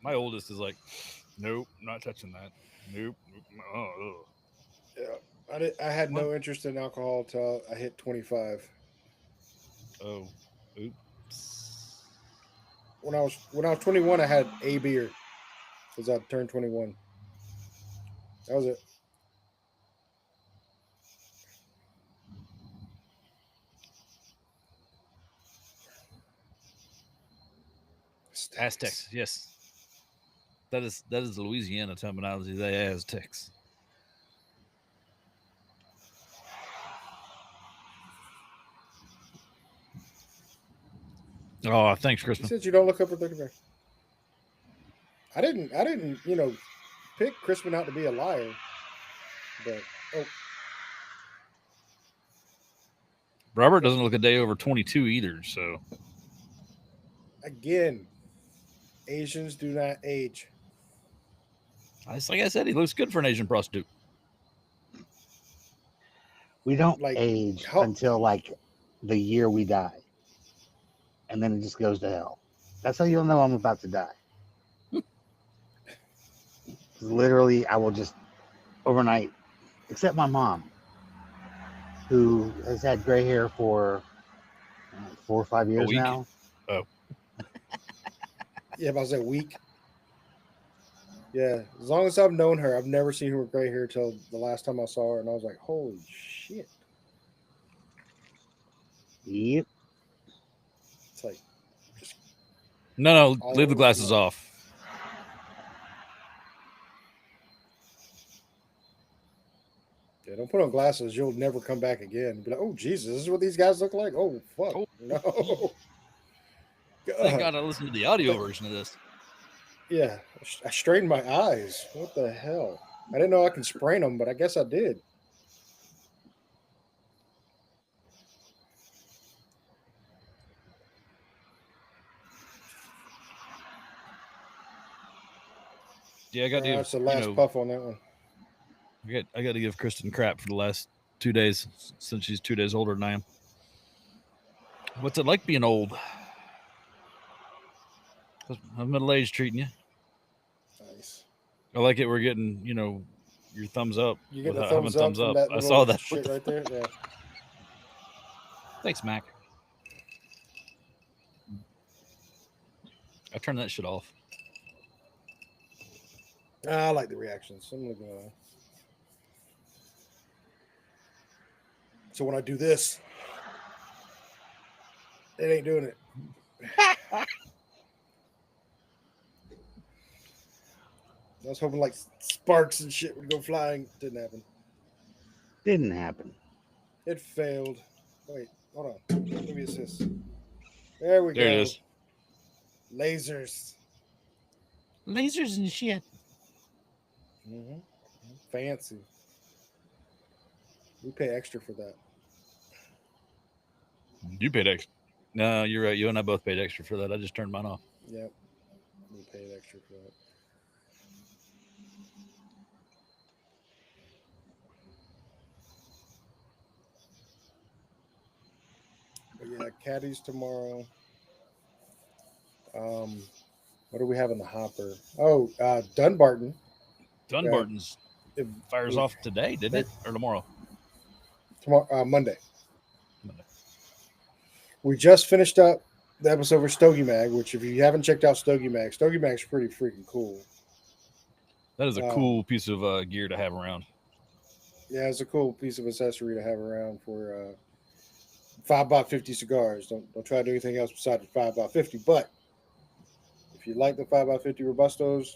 my oldest is like, nope, not touching that. Nope. Oh, Yeah, I had what? no interest in alcohol until I hit 25. Oh, oops. When I was 21, I had a beer because I turned 21. That was it. Aztecs, yes. That is the Louisiana terminology. The Aztecs. Oh, thanks, He Crispin. said you don't look up for 35. I didn't, pick Crispin out to be a liar. But oh, Robert doesn't look a day over 22 either. So again, Asians do not age. like I said, he looks good for an Asian prostitute. We don't Like age how until like the year we die, and then it just goes to hell. That's how you'll know I'm about to die. Literally, I will just overnight, except my mom, who has had gray hair for 4 or 5 A years week. now. Oh, yeah, if I was that weak. Yeah, as long as I've known her, I've never seen her with gray hair till the last time I saw her, and I was like, holy shit! Yep. It's like just no, all leave the over the glasses place. off. Yeah, don't put on glasses. You'll never come back again. Be like, oh Jesus, this is what these guys look like. Oh fuck, Oh, no, thank God. God I listened to the audio Like, version of this. yeah, I strained my eyes. What the hell? I didn't know I can sprain them, but I guess I did. Yeah, I got to give That's the last puff on that one. I got to give Kristen crap for the last 2 days since she's 2 days older than I am. What's it like being old? I'm middle aged treating you. Nice. I like it. We're getting your thumbs up You get the without having thumbs up thumbs from up. that I saw little that. shit right there. Yeah. Thanks, Mac. I turned that shit off. I like the reactions. I'm looking at it. So when I do this, it ain't doing it. I was hoping like sparks and shit would go flying. Didn't happen. Didn't happen. It failed. Wait, hold on. Let me assist. There we There it go. is. Lasers. Lasers and shit. Mm-hmm. Fancy. We pay extra for that. You paid extra. No, you're right. You and I both paid extra for that. I just turned mine off. Yep. We paid extra for that. But yeah, caddies tomorrow. What do we have in the hopper? Oh, Dunbarton. Dunbarton's If fires we, off today, didn't it? Or tomorrow? tomorrow, Monday. Monday. We just finished up the episode for Stogie Mag, which if you haven't checked out Stogie Mag's pretty freaking cool. That is a cool piece of gear to have around. Yeah, it's a cool piece of accessory to have around for 5x50 cigars. Don't try to do anything else besides the 5x50. But if you like the 5x50 Robustos,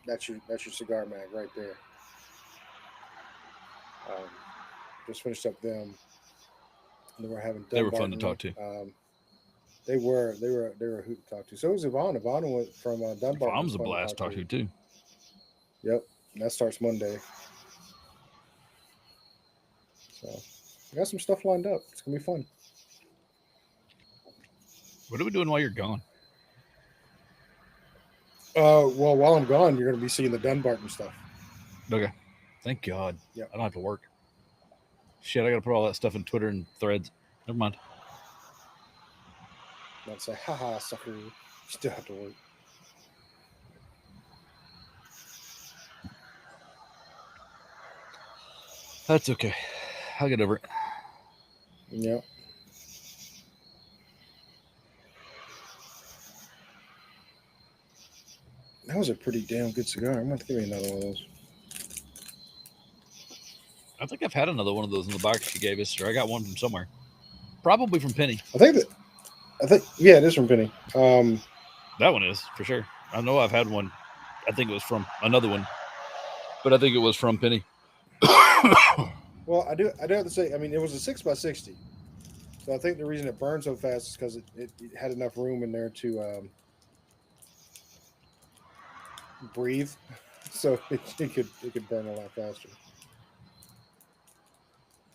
that's your cigar mag right there. Just finished up them. And then we're having Dunbarton. They were fun to talk to. They were a hoot to talk to. So was Yvonne. Yvonne went from Dunbar. Mom's a blast to talk to too. Yep, and that starts Monday. So I got some stuff lined up. It's gonna be fun. What are we doing while you're gone? Well, while I'm gone, you're gonna be seeing the Dunbarton stuff. Okay. Thank God. Yep. I don't have to work. Shit, I gotta put all that stuff in Twitter and Threads. Never mind. Not say, haha, sucker. You still have to work. That's okay. I'll get over it. Yep. That was a pretty damn good cigar. I'm gonna have to give me another one of those. I think I've had another one of those in the box she gave us, or I got one from somewhere. Probably from Penny. I think yeah, it is from Penny. That one is for sure. I know I've had one. I think it was from another one, but I think it was from Penny. Well, I do have to say, I mean, it was a 6x60. So I think the reason it burned so fast is because it had enough room in there to breathe, so it could burn a lot faster.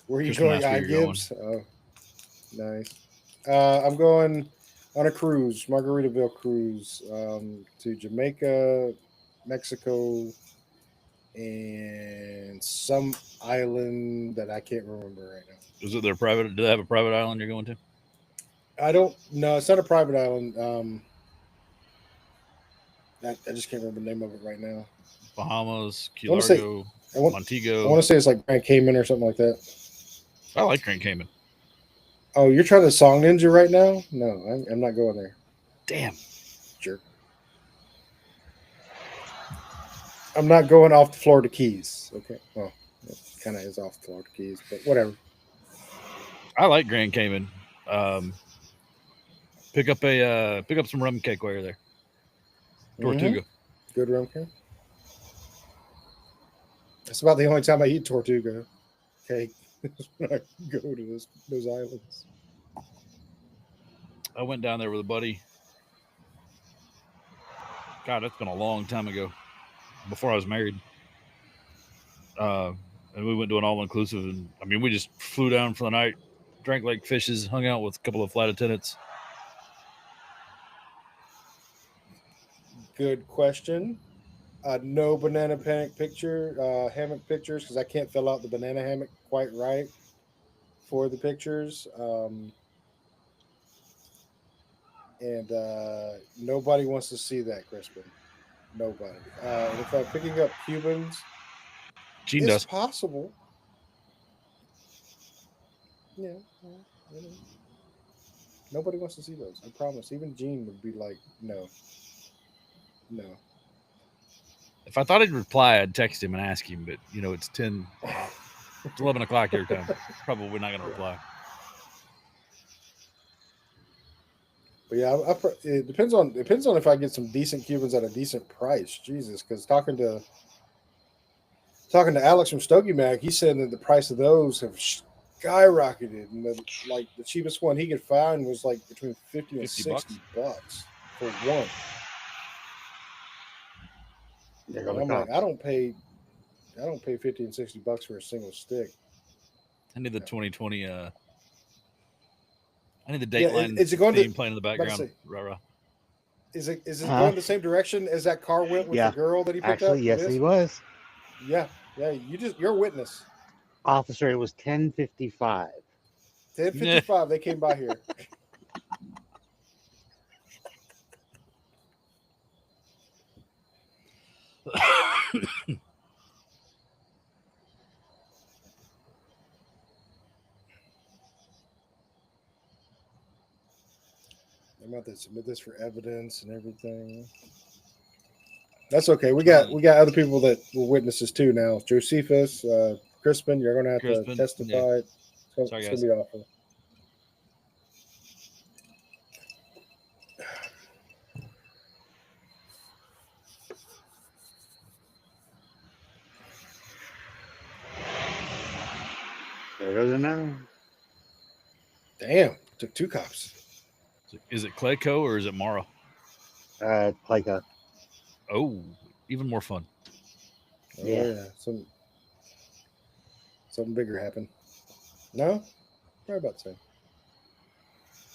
Where are you Just going, ask where you're Gibbs? Oh, nice. I'm going on a cruise, Margaritaville cruise, to Jamaica, Mexico, and some island that I can't remember right now. Is it their private? Do they have a private island you're going to? I don't know. It's not a private island. I just can't remember the name of it right now. Bahamas, Key wanna say- Largo, I want Montego. to say it's like Grand Cayman or something like that. I like Grand Cayman. Oh, you're trying to Song Ninja right now? No, I'm not going there. Damn. Jerk. I'm not going off the Florida Keys. Okay. Well, it kind of is off the Florida Keys, but whatever. I like Grand Cayman. Pick up some rum cake while you're there. Tortuga. Good rum cake. That's about the only time I eat Tortuga cake when I go to those islands. I went down there with a buddy. God, that's been a long time ago. Before I was married. And we went to an all-inclusive. And, I mean, we just flew down for the night, drank like fishes, hung out with a couple of flight attendants. Good question. No banana hammock pictures, because I can't fill out the banana hammock quite right for the pictures. And nobody wants to see that, Crispin. Nobody. In fact, picking up Cubans, Gene it's does. possible. Yeah. Nobody wants to see those. I promise. Even Gene would be like, no. If I thought he'd reply, I'd text him and ask him. But, it's 11 o'clock your time. Probably not going to reply. But yeah, it depends on if I get some decent Cubans at a decent price. Jesus, because talking to Alex from Stogie Mag, he said that the price of those have skyrocketed, and the cheapest one he could find was like between 50 and $60 for one. I'm like, I don't pay $50 and $60 for a single stick. I need the 2020. I need the Dateline is it going theme to playing in the background. Rah-rah. Is it going the same direction as that car went with the girl that he picked up? Actually, yes, he was. Yeah. You're a witness. Officer, it was 10:55. 10:55. They came by here. I'm about to submit this for evidence and everything. That's okay. We got other people that were witnesses too now. Josephus, Crispin, you're going to have to testify. Yeah. It's going to be awful. There goes another. Damn, took 2 cops. Is it Clayco or is it Mara? Clayco. Oh, even more fun. Oh Yeah. yeah, something bigger happened. No, probably about the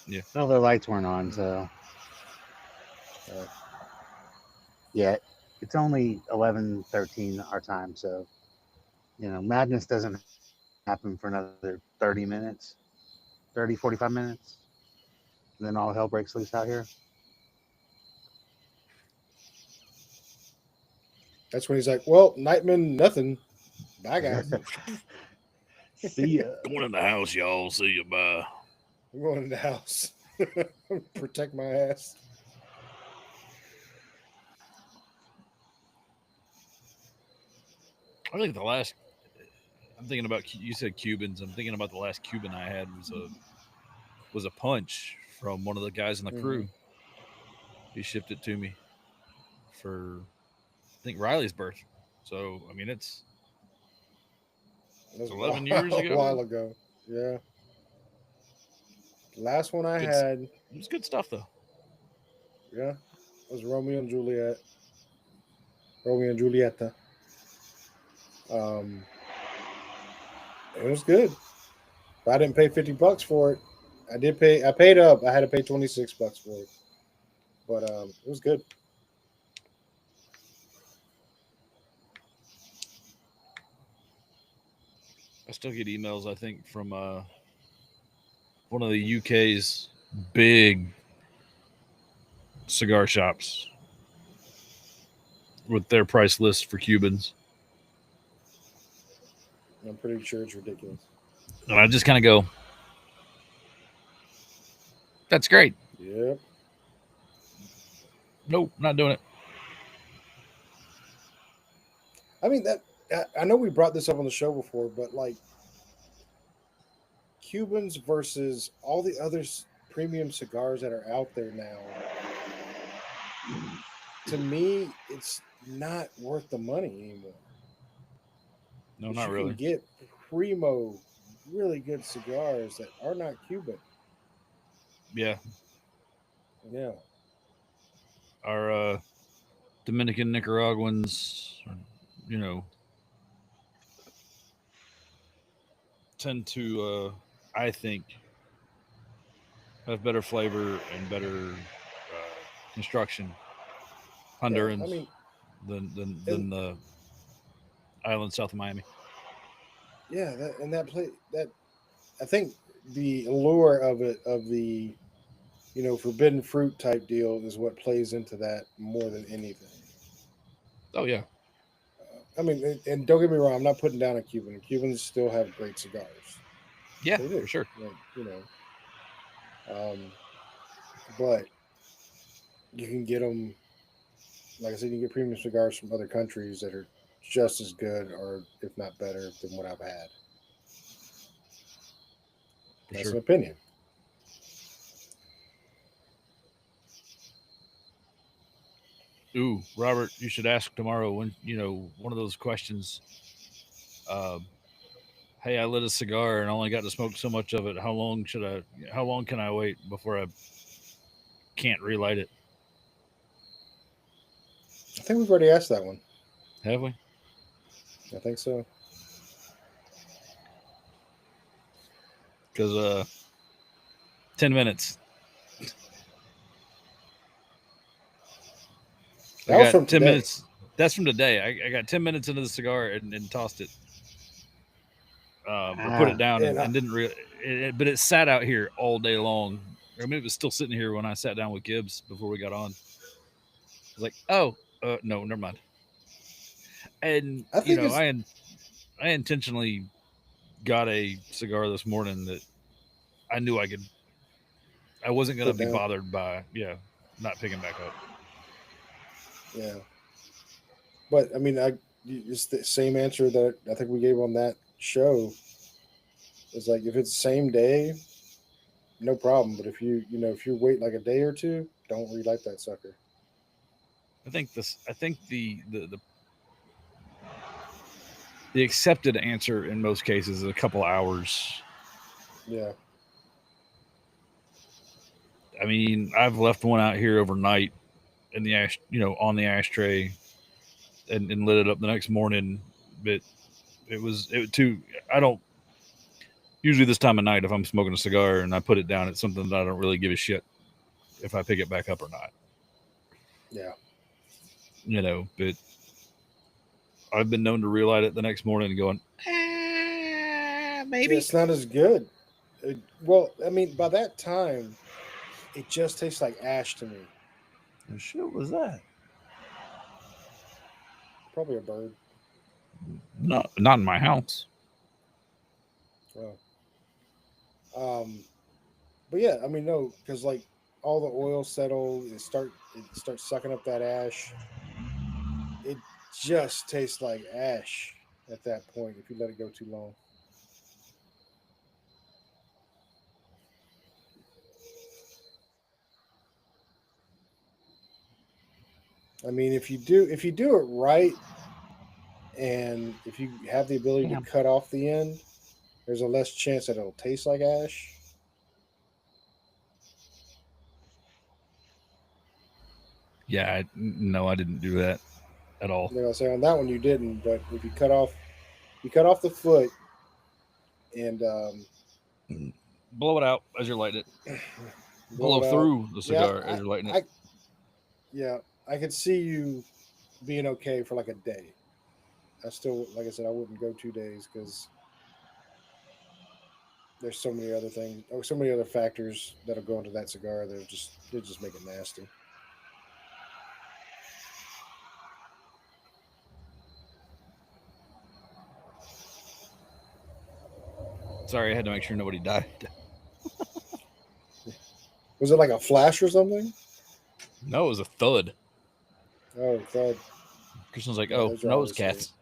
same. No, their lights weren't on, so Uh, yeah. It's only 11:13 our time, so madness doesn't happen for another 30 minutes, 30, 45 minutes. And then all hell breaks loose out here. that's when he's like, "Well, Nightman, nothing. Bye, guys. See ya. Going in the house, y'all. See you. Bye. I'm going in the house. Protect my ass." I think I'm thinking about. You said Cubans. I'm thinking about the last Cuban I had was a punch from one of the guys in the crew. He shipped it to me for I think Riley's birth. So I mean it's That was 11 years a ago. while ago. Yeah. Last one I Good, had, it was good stuff though. yeah, was Romeo and Juliet. Romeo and Julieta. It was good. But I didn't pay $50 for it. I paid up. I had to pay $26 for it. But it was good. I still get emails. I think from one of the UK's big cigar shops with their price list for Cubans, I'm pretty sure it's ridiculous. and I just kind of go, "That's great." Yep. Nope, not doing it. I mean I know we brought this up on the show before, but like Cubans versus all the other premium cigars that are out there now, to me, it's not worth the money anymore. No, But not you really. can get primo, really good cigars that are not Cuban. Yeah, Yeah. our Dominican Nicaraguans, you know, tend to, I think, have better flavor and better construction. Yeah. Hondurans I mean, than the island south of Miami. yeah, that play that I think the allure of it of the forbidden fruit type deal is what plays into that more than anything. Oh yeah, I mean, and don't get me wrong, I'm not putting down a Cuban. Cubans still have great cigars. yeah, They do. for sure. Like, but you can get them. Like I said, you can get premium cigars from other countries that are just as good, or if not better, than what I've had. For That's sure. an opinion. Ooh, Robert, you should ask tomorrow when one of those questions. Uh, hey, I lit a cigar and only got to smoke so much of it. How long can I wait before I can't relight it? I think we've already asked that one. Have we? I think so. Because 10 minutes. That I was got from 10 today. minutes. That's from today. I got 10 minutes into the cigar and tossed it. Or put it down and didn't really. But it sat out here all day long. I mean, it was still sitting here when I sat down with Gibbs before we got on. I was like, oh, no, never mind. And I think I intentionally got a cigar this morning that I knew I wasn't going to Put be down. bothered by, not picking back up. Yeah, but I mean, it's the same answer that I think we gave on that show. It's like if it's same day, no problem. But if if you wait like a day or two, don't relight that sucker. I think the accepted answer in most cases is a couple hours. Yeah. I mean, I've left one out here overnight in the ash, on the ashtray, and lit it up the next morning. But it too. I don't usually this time of night if I'm smoking a cigar and I put it down, it's something that I don't really give a shit if I pick it back up or not. Yeah. But I've been known to relight it the next morning and going, maybe. It's not as good. Well, I mean, by that time, it just tastes like ash to me. What shit was that? Probably a bird. Not in my house. Oh. But yeah, I mean, no, because like all the oil settled, it starts sucking up that ash. It just tastes like ash at that point if you let it go too long. I mean, if you do it right, and if you have the ability to cut off the end, there's a less chance that it'll taste like ash. Yeah, no, I didn't do that at all. I say on that one you didn't, but if you cut off the foot and blow it out as you're lighting it. Blow through the cigar as you're lighting it. I could see you being okay for like a day. I still, like I said, I wouldn't go 2 days because there's so many other things, or so many other factors that'll go into that cigar. They just make it nasty. Sorry, I had to make sure nobody died. Was it like a flash or something? No, it was a thud. Oh, thud. Christian's like, oh, no, it was cats.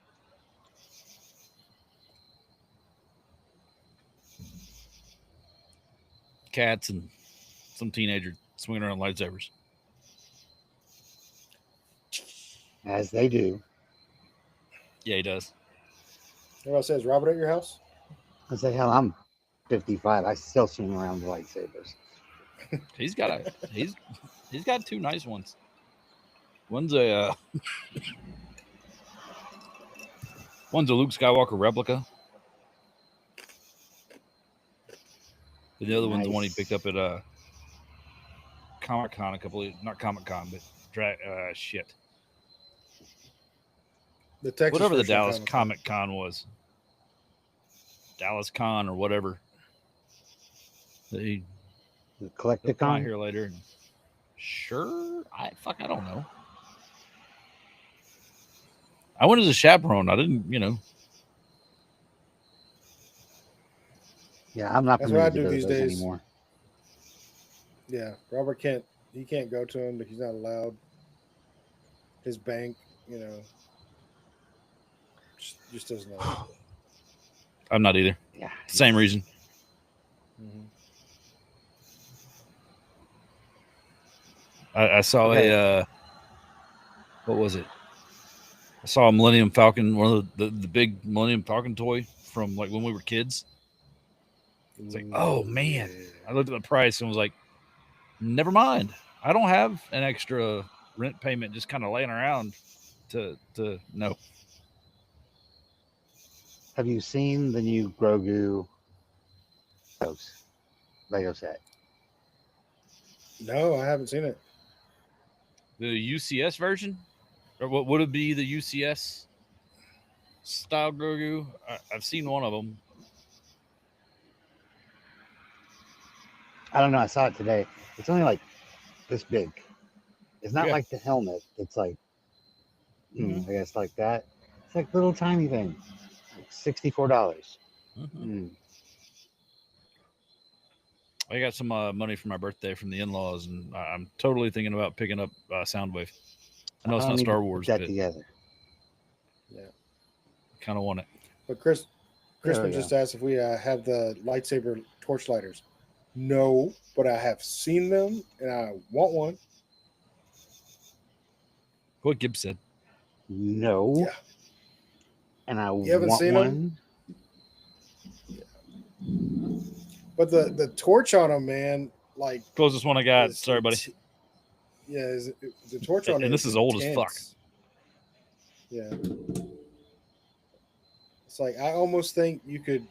Cats and some teenager swinging around lightsabers. As they do. Yeah, he does. What else says Robert at your house? I say, hell, I'm 55. I still swing around the lightsabers. He's got two nice ones. One's a Luke Skywalker replica. And the other one's the one he picked up at Comic-Con not Comic-Con, but shit. The Texas whatever the Dallas Comic-Con was. Dallas Con or whatever. The Collecticon here later. Sure, I don't know. I went as a chaperone. I didn't, Yeah, I'm not. That's what I do these days anymore. Yeah, Robert can't go to him, but he's not allowed. His bank, just doesn't know. I'm not either. Yeah, same reason. Mm-hmm. I saw what was it? I saw a Millennium Falcon, one of the big Millennium Falcon toy from like when we were kids. It's like, oh man. I looked at the price and was like, never mind. I don't have an extra rent payment just kind of laying around to no. Have you seen the new Grogu Lego set? No, I haven't seen it. The UCS version? Or what would it be, the UCS style Grogu? I've seen one of them. I don't know. I saw it today. It's only like this big. It's not like the helmet. It's like, I guess like that. It's like little tiny thing. Like $64. Mm-hmm. I got some money for my birthday from the in-laws, and I'm totally thinking about picking up Soundwave. I know it's not Star Wars, but together. Yeah, kind of want it. But Crispin just asked if we have the lightsaber torch lighters. No, but I have seen them, and I want one. What Gibbs said. No. Yeah. And I haven't want seen one. Them? Yeah. But the torch on them, man, like Closest one I got. is Sorry, buddy. the torch on it. And this is old as fuck. intense. Yeah, it's like I almost think you could,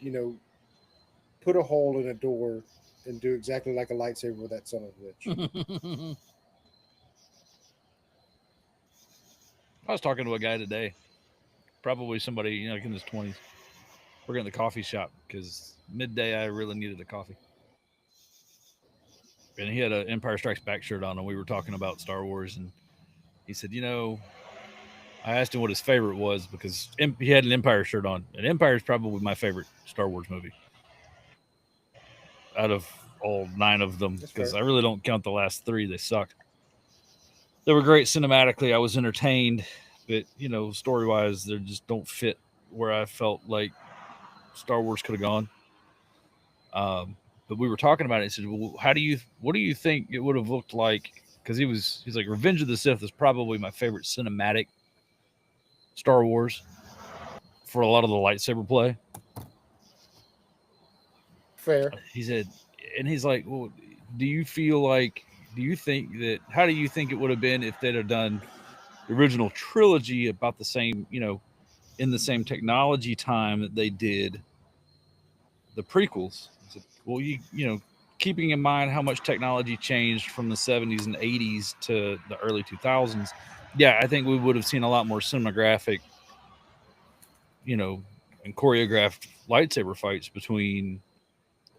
put a hole in a door and do exactly like a lightsaber with that son of a bitch. I was talking to a guy today, probably somebody like in his 20s, working at the coffee shop because midday I really needed a coffee. And he had an Empire Strikes Back shirt on, and we were talking about Star Wars, and he said, I asked him what his favorite was because he had an Empire shirt on, and Empire is probably my favorite Star Wars movie out of all 9 of them because I really don't count the last 3; they sucked. They were great cinematically. I was entertained, but story wise, they just don't fit where I felt like Star Wars could have gone. But we were talking about it. He said, "Well, what do you think it would have looked like?" Because he's like, Revenge of the Sith is probably my favorite cinematic Star Wars for a lot of the lightsaber play. Fair. He said, and he's like, well, how do you think it would have been if they'd have done the original trilogy about the same, in the same technology time that they did the prequels? He said, well, keeping in mind how much technology changed from the 70s and 80s to the early 2000s, yeah, I think we would have seen a lot more cinematographic, and choreographed lightsaber fights between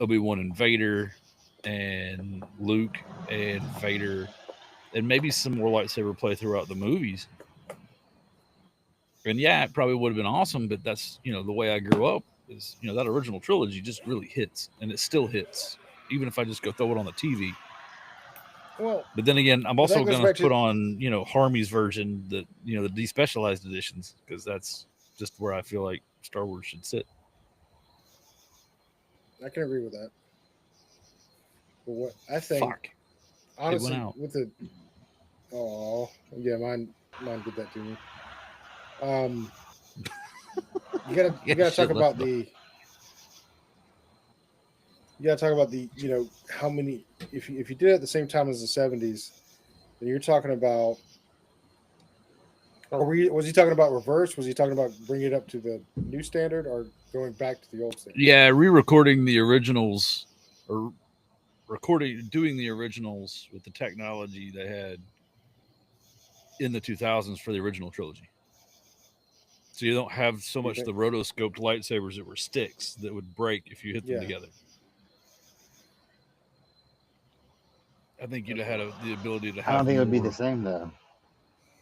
Obi-Wan and Vader and Luke and Vader, and maybe some more lightsaber play throughout the movies. And yeah, it probably would have been awesome, but that's, the way I grew up is, that original trilogy just really hits, and it still hits, even if I just go throw it on the TV. Well, but then again, I'm also going to put to... on, Harmy's version, the despecialized editions, because that's just where I feel like Star Wars should sit. I can agree with that. But what I think, honestly, with the mine did that to me. You gotta talk about the. You gotta talk about the how many if you did it at the same time as the 70s, then you're talking about. Was he talking about reverse? Was he talking about bringing it up to the new standard or going back to the old standard? Yeah, re-recording the originals or doing the originals with the technology they had in the 2000s for the original trilogy. So you don't have so much the rotoscoped lightsabers that were sticks that would break if you hit them together. I think you'd have had the ability to have. I don't think it would be the same though.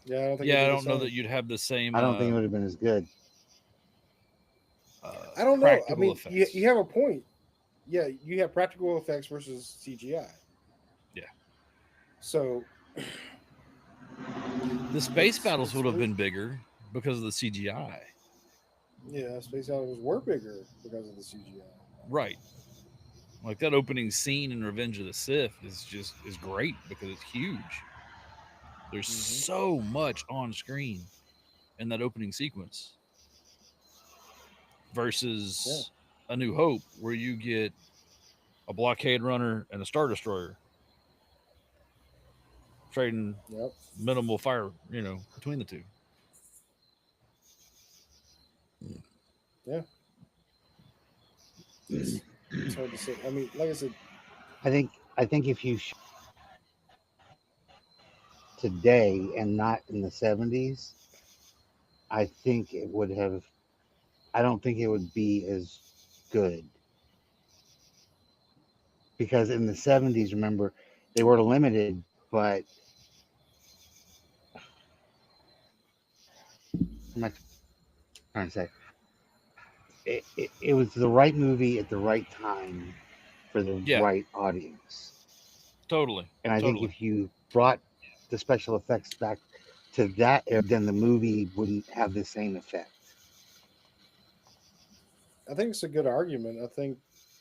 Yeah, I don't think. Yeah, I don't know that you'd have the same. I don't think it would have been as good. I don't know. I mean, you have a point. Yeah, you have practical effects versus CGI. Yeah. So the space battles would have been bigger because of the CGI. Yeah, space battles were bigger because of the CGI. Right. Like that opening scene in Revenge of the Sith is great because it's huge. There's so much on screen in that opening sequence versus A New Hope, where you get a blockade runner and a Star Destroyer trading minimal fire, between the two. Yeah. It's hard to say. I mean, like I said, I think if you today and not in the 70s, I think it would have. I don't think it would be as good because in the 70s, remember, they were limited, but I'm not trying to say it was the right movie at the right time for the right audience. Totally. And I think if you brought the special effects back to that, then the movie wouldn't have the same effect. I think it's a good argument. I think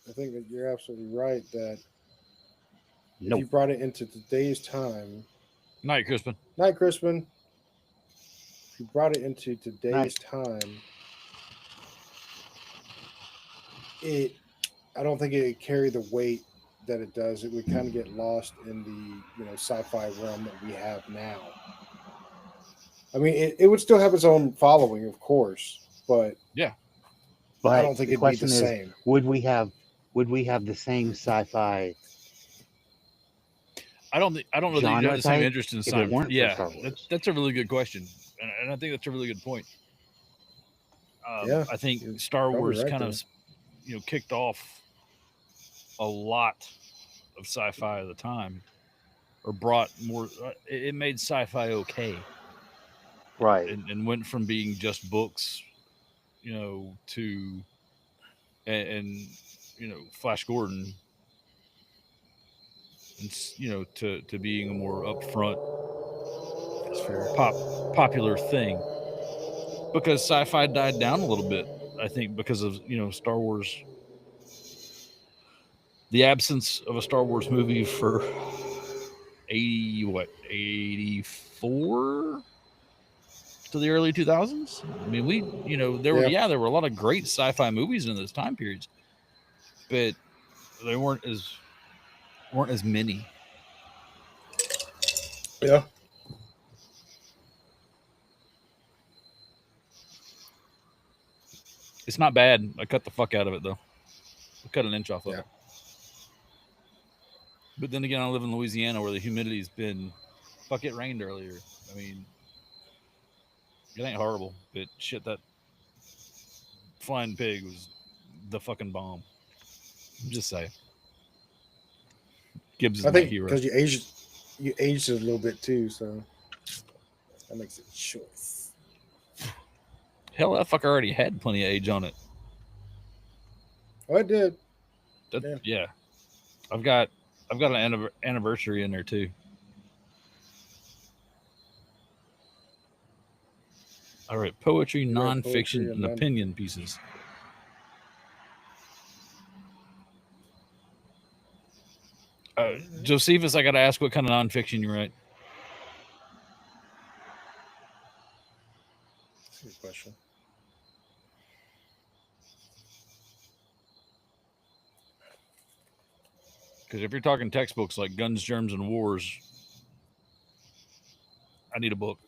that you're absolutely right that if you brought it into today's time. Night, Crispin. If you brought it into today's time, I don't think it carried the weight that it does, it would kind of get lost in the sci-fi realm that we have now. I mean, it would still have its own following, of course, but Yeah. But I don't think the it'd be the question is, same. would we have the same sci-fi I don't know that you'd genre have the same type interest in if it science. weren't for Yeah, Star Wars? that's a really good question, and I think that's a really good point. Yeah, I think you're Star probably Wars right kind there. of kicked off a lot of sci-fi at the time, or brought more. It made sci-fi okay, Right. and went from being just books, to and Flash Gordon, and to being a more upfront That's fair. popular thing, because sci-fi died down a little bit. I think because of Star Wars, the absence of a Star Wars movie for 84 to the early 2000s. I mean, there were Yeah. there were a lot of great sci-fi movies in those time periods, but they weren't as many. Yeah. It's not bad. I cut the fuck out of it though. I cut an inch off of Yeah. it. But then again, I live in Louisiana where the humidity's been. Fuck, it rained earlier. I mean, it ain't horrible, but shit, that flying pig was the fucking bomb. I'm just saying. Gibbs is I my think hero. because you aged it a little bit too, so that makes it choice. Hell, that fucker already had plenty of age on it. Oh, I did. Yeah. I've got an anniversary in there too. All right, poetry, You write nonfiction, poetry and and non- opinion pieces. Josephus, I got to ask what kind of nonfiction you write. That's a good question. Because if you're talking textbooks like Guns, Germs, and Wars, I need a book.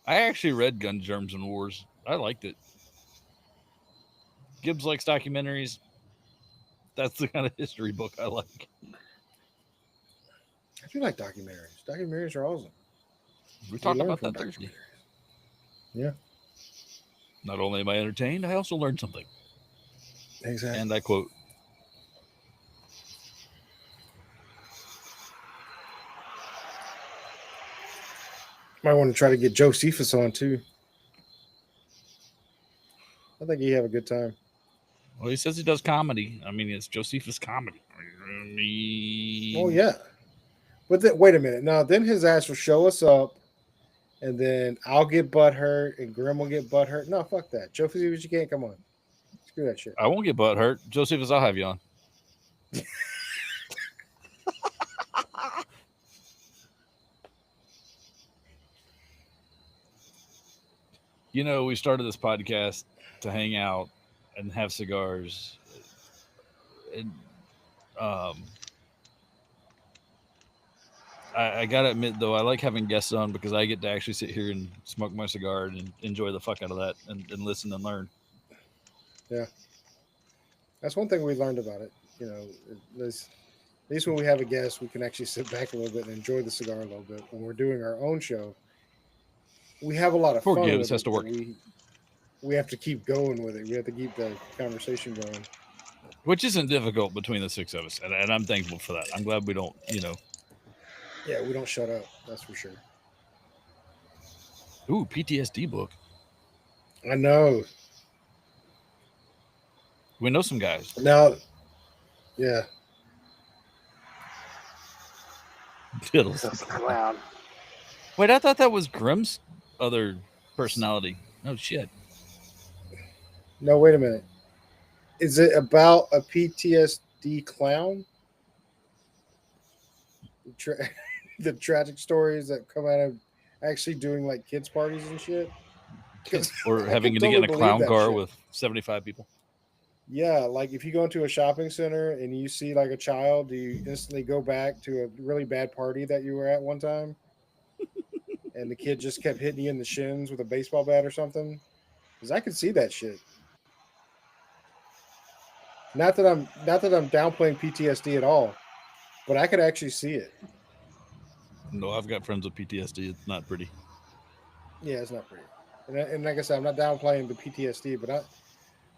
I actually read Guns, Germs, and Wars. I liked it. Gibbs likes documentaries. That's the kind of history book I like. I do like documentaries. Documentaries are awesome. We talked learn about from that Thursday. Yeah. Not only am I entertained, I also learned something. Exactly. And I quote, Might want to try to get Josephus on too. I think he'd have a good time. well, he says he does comedy. I mean, it's Josephus comedy. Oh yeah. But then, wait a minute. Now then his ass will show us up, and then I'll get butthurt, and Grim will get butthurt. No, fuck that. Josephus, you can't come on. Screw that shit. I won't get butt hurt. Josephus, I'll have you on. We started this podcast to hang out and have cigars. And I gotta admit, though, I like having guests on because I get to actually sit here and smoke my cigar and enjoy the fuck out of that and listen and learn. Yeah. That's one thing we learned about it. At least when we have a guest, we can actually sit back a little bit and enjoy the cigar a little bit. When we're doing our own show, we have a lot of Poor fun. Gibbs with has it, to but work. we have to keep going with it. We have to keep the conversation going. Which isn't difficult between the six of us, and I'm thankful for that. I'm glad we don't, Yeah, we don't shut up. That's for sure. Ooh, PTSD book. I know. We know some guys. Now, yeah. Diddles. Clown. Wait, I thought that was Grimm's other personality. Oh shit. No, wait a minute. Is it about a PTSD clown? The tragic stories that come out of actually doing like kids parties and shit? Or I having could to get in a totally clown believe that car shit. with 75 people. Yeah, like if you go into a shopping center and you see like a child, do you instantly go back to a really bad party that you were at one time, and the kid just kept hitting you in the shins with a baseball bat or something? Because I could see that shit. Not that I'm downplaying PTSD at all, but I could actually see it. No, I've got friends with PTSD. It's not pretty. Yeah, it's not pretty. And like I said, I'm not downplaying the PTSD, but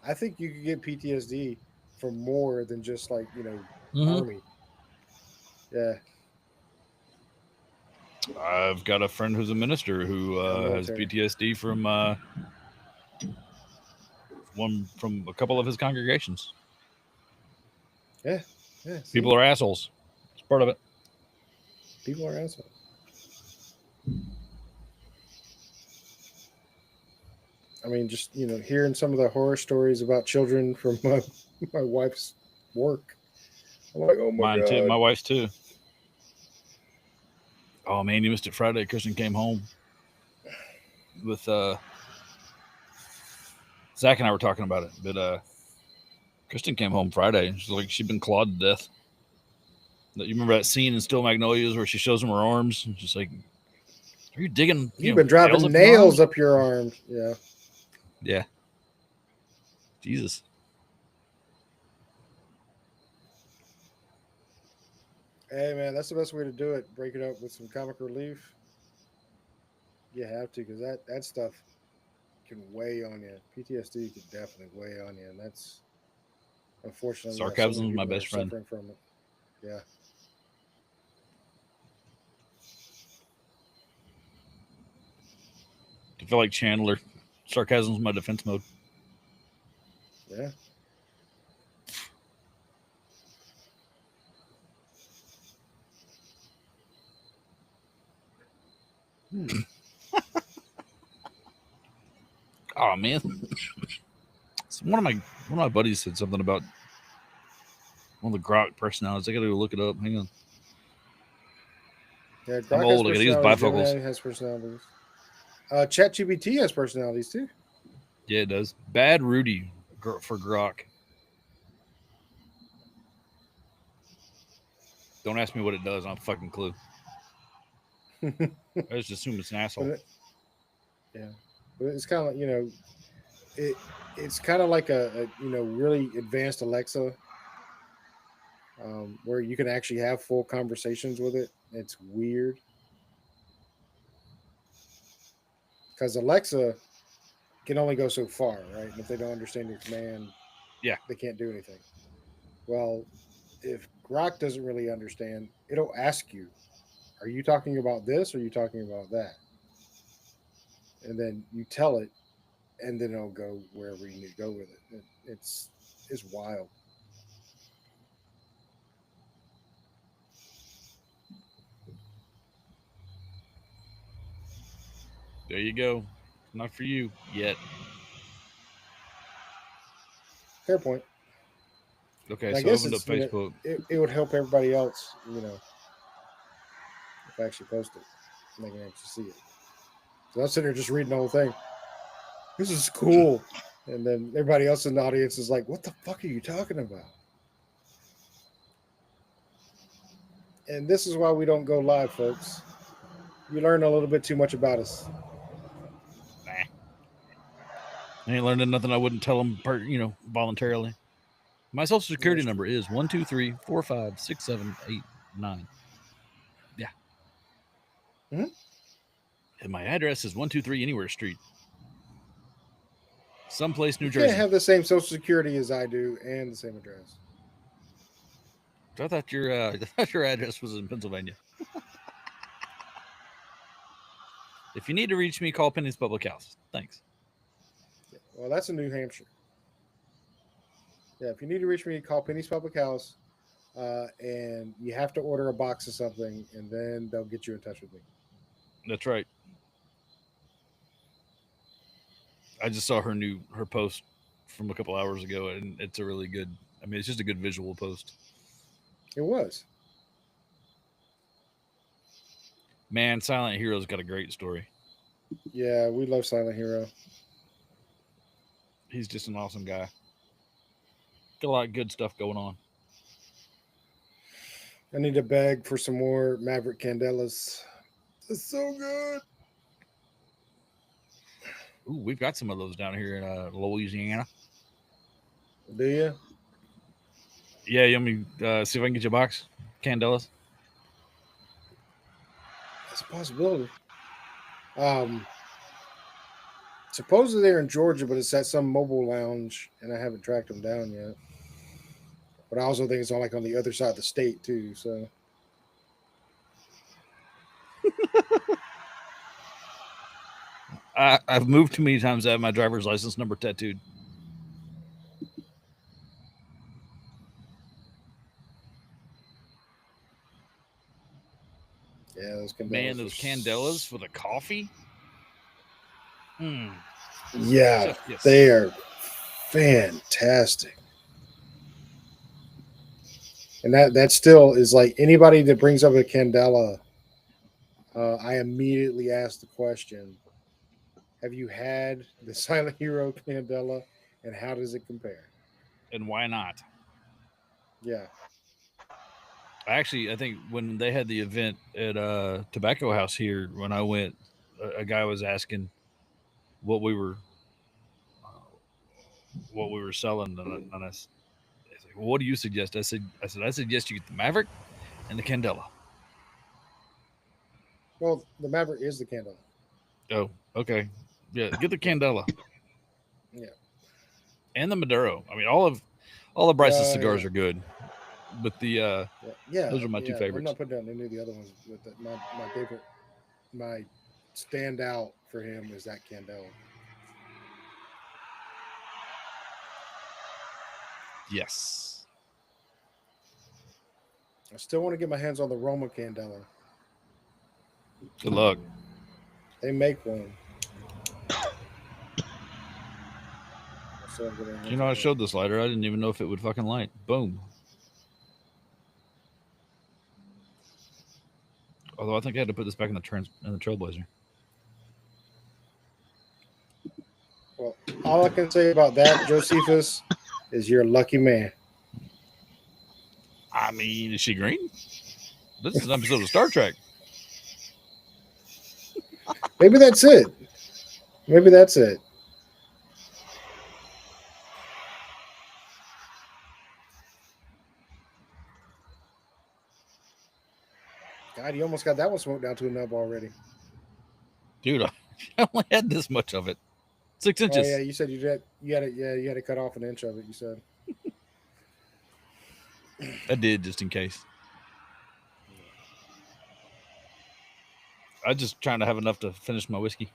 I think you could get PTSD from more than just like Hmm. army. Yeah, I've got a friend who's a minister who has military. PTSD from a couple of his congregations. Yeah, yeah. People See, are assholes. It's part of it. people are assholes. I mean, just hearing some of the horror stories about children from my wife's work. I'm like, oh my Mine too. god. My wife's too. Oh man, you missed it Friday. Kristen came home with Zach and I were talking about it, but Kristen came home Friday and she's like she'd been clawed to death. You remember that scene in Still Magnolias where she shows him her arms and she's like, "Are you digging? You've been Nails dropping up your nails arms?" up your arms. Yeah. Yeah. Jesus. Hey man, that's the best way to do it. Break it up with some comic relief. You have to, because that stuff can weigh on you. PTSD can definitely weigh on you, and that's unfortunately, so many Sarcasm's my people that are best friend. suffering from it. Yeah, I feel like Chandler. Sarcasm's my defense mode. yeah. Hmm. Oh man. So one of my buddies said something about one of the Grok personalities. I gotta go look it up. Hang on. Yeah, I'm Grok has old. I gotta use personalities. bifocals. Gemini has personalities. ChatGPT has personalities too. Yeah, it does. Bad Rudy for Grok. Don't ask me what it does. I don't fucking clue. I just assume it's an asshole. But yeah, but it's kind of like it. It's kind of like a really advanced Alexa, where you can actually have full conversations with it. It's weird because Alexa can only go so far, right? And if they don't understand your command, Yeah. they can't do anything. Well, if Grok doesn't really understand, it'll ask you, "Are you talking about this? Or are you talking about that?" And then you tell it, and then it'll go wherever you need to go with it. It's wild. There you go. Not for you yet. Fair point. Okay, And I so I guess opened up Facebook. it would help everybody else, if I actually post it, and they can actually see it. So I'm sitting there just reading the whole thing. This is cool. And then everybody else in the audience is like, "What the fuck are you talking about?" And this is why we don't go live, folks. You learn a little bit too much about us. Nah. I ain't learning nothing I wouldn't tell them, voluntarily. My social security number is 123456789. Yeah. Mhm. And my address is 123 Anywhere Street, someplace New You can't Jersey. have the same social security as I do and the same address. I thought your address was in Pennsylvania. If you need to reach me, call Penny's Public House. Thanks. Yeah. Well, that's in New Hampshire. Yeah, if you need to reach me, call Penny's Public House, and you have to order a box of something, and then they'll get you in touch with me. That's right. I just saw her post from a couple hours ago, and it's a really good. I mean, it's just a good visual post. It was. Man, Silent Hero's got a great story. Yeah, we love Silent Hero. He's just an awesome guy. Got a lot of good stuff going on. I need to beg for some more Maverick Candelas. It's so good. Ooh, we've got some of those down here in Louisiana. Do you? Yeah, you want me see if I can get you a box? Candelas. That's a possibility. Supposedly they're in Georgia, but it's at some mobile lounge, and I haven't tracked them down yet. But I also think it's on the other side of the state too. So I've moved too many times to have my driver's license number tattooed. yeah, those Candelas. Man, those Candelas for the coffee. Yeah, Yes. they are fantastic. And that still is like anybody that brings up a Candela, I immediately ask the question, have you had the Silent Hero Candela and how does it compare? And why not? Yeah. Actually, I think when they had the event at Tobacco House here, when I went, a guy was asking what we were selling, and I said, well, "What do you suggest?" I suggest you get the Maverick and the Candela. Well, the Maverick is the Candela. Oh, okay, yeah, get the Candela. Yeah. And the Maduro. I mean, all the Bryce's cigars Yeah. are good, but the Yeah. those are my two I'm favorites. not putting down any of the other ones. But my favorite, my standout for him is that Candela. Yes. I still want to get my hands on the Roma Candela. Good luck. They make one. You know, I showed this lighter. I didn't even know if it would fucking light. Boom. Although I think I had to put this back in the Trailblazer. Well, all I can say about that, Josephus, is you're a lucky man. I mean, is she green? This is an episode of Star Trek. Maybe that's it. Maybe that's it. God, you almost got that one smoked down to a nub already. Dude, I only had this much of it. 6 inches. Oh yeah, you said you had to cut off an inch of it. You said. I did, just in case. I just trying to have enough to finish my whiskey.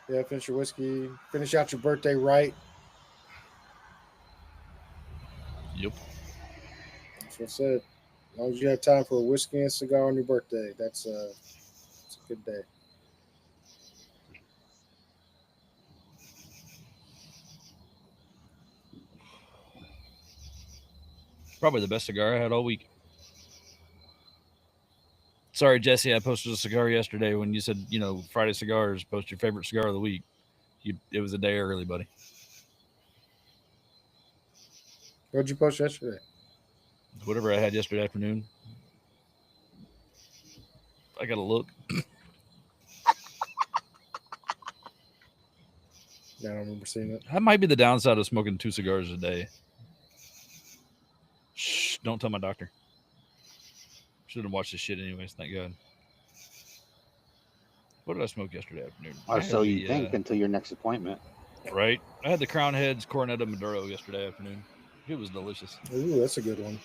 Yeah, finish your whiskey. Finish out your birthday right. Yep. That's what I said. As long as you have time for a whiskey and cigar on your birthday, it's a good day. Probably the best cigar I had all week. Sorry, Jesse, I posted a cigar yesterday when you said, Friday cigars, post your favorite cigar of the week. It was a day early, buddy. What'd you post yesterday? Whatever I had yesterday afternoon. I got to look. Yeah, I don't remember seeing it. That might be the downside of smoking 2 cigars a day. Shh, don't tell my doctor. Should have watched this shit anyways, thank God. What did I smoke yesterday afternoon? Or so you think until your next appointment. Right? I had the Crown Heads Cornetto Maduro yesterday afternoon. It was delicious. Ooh, that's a good one.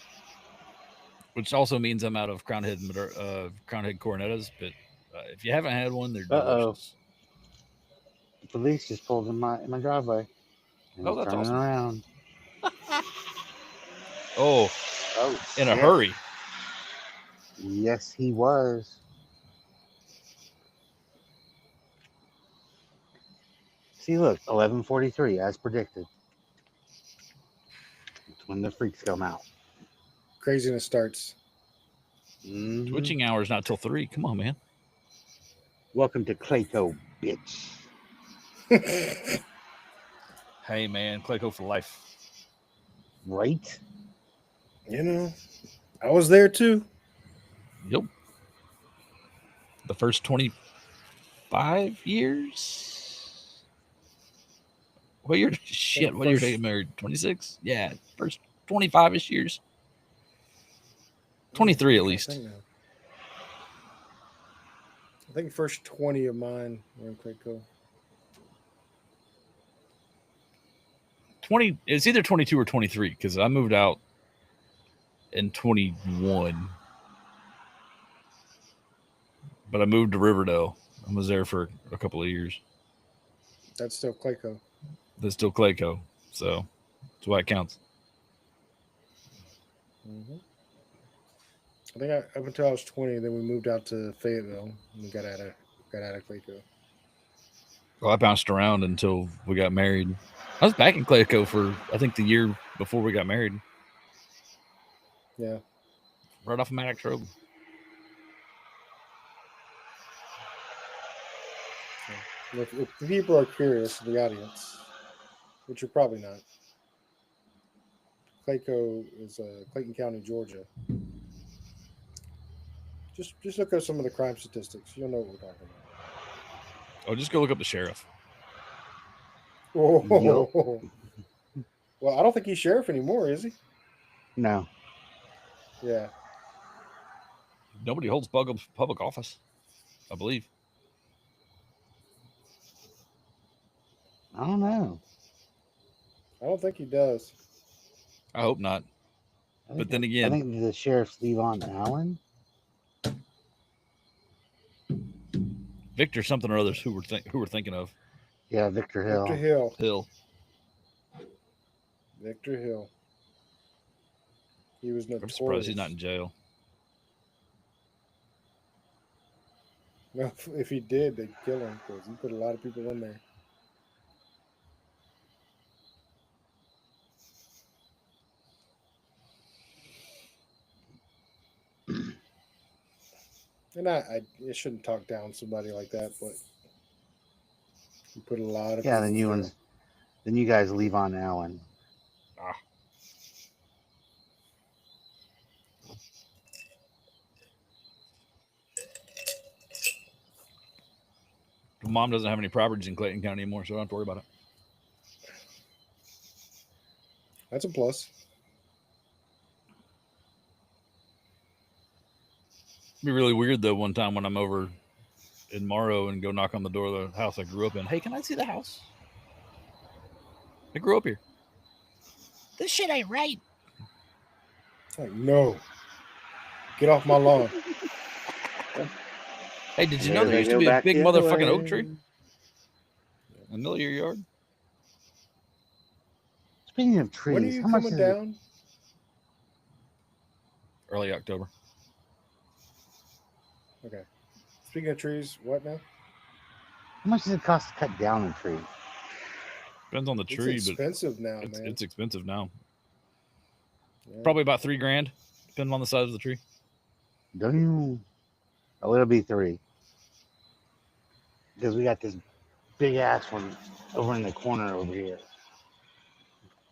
Which also means I'm out of Crown Head Cornettos, but if you haven't had one, they're delicious. The police just pulled in my driveway. Oh, that's awesome. Around. Oh, in a hurry. Yes, he was. See, look, 11:43, as predicted. It's when the freaks come out. Craziness starts. Mm-hmm. Switching hours not till 3. Come on, man. Welcome to Clayco, bitch. Hey, man, Clayco for life. Right? You know, I was there too. Yep. The first 25 years? What year? Shit, what year did I get married? 26? Yeah, first 25-ish years. 23 at least. I think the first 20 of mine were in Clayco. 20. It's either 22 or 23 because I moved out in 21. But I moved to Riverdale. I was there for a couple of years. That's still Clayco. That's still Clayco. So that's why it counts. Mm-hmm. I think up until I was 20, then we moved out to Fayetteville and we got out of Clayco. Well, I bounced around until we got married. I was back in Clayco for, I think, the year before we got married. Yeah. Right off of Maddox Road. If people are curious, the audience, which you're probably not, Clayco is Clayton County, Georgia. Just look at some of the crime statistics. You'll know what we're talking about. Oh, just go look up the sheriff. Oh. Well, I don't think he's sheriff anymore, is he? No. Yeah. Nobody holds public office, I believe. I don't know. I don't think he does. I hope not. But then again, I think the sheriff's Levon Allen. Victor something or others who we're thinking of. Yeah, Victor Hill. Victor Hill. He was notorious. I'm surprised he's not in jail. No, if he did, they'd kill him because he put a lot of people in there. And I shouldn't talk down somebody like that, but he put a lot of yeah. Then you guys leave on Allen. Mom doesn't have any properties in Clayton County anymore, so I don't have to worry about it. That's a plus. It'd be really weird though. One time when I'm over in Morrow and go knock on the door of the house I grew up in. Hey, can I see the house? I grew up here. This shit ain't right. Like, no. Get off my lawn. Hey, did you know there used to be a big motherfucking oak tree in the middle of your yard? Speaking of trees, when are you coming down? Early October. Okay. Speaking of trees, what now? How much does it cost to cut down a tree? Depends on the tree, it's expensive now, man. It's expensive now. Yeah. Probably about $3,000, depending on the size of the tree. Don't you? Oh, it'll be 3. Because we got this big ass one over in the corner over here.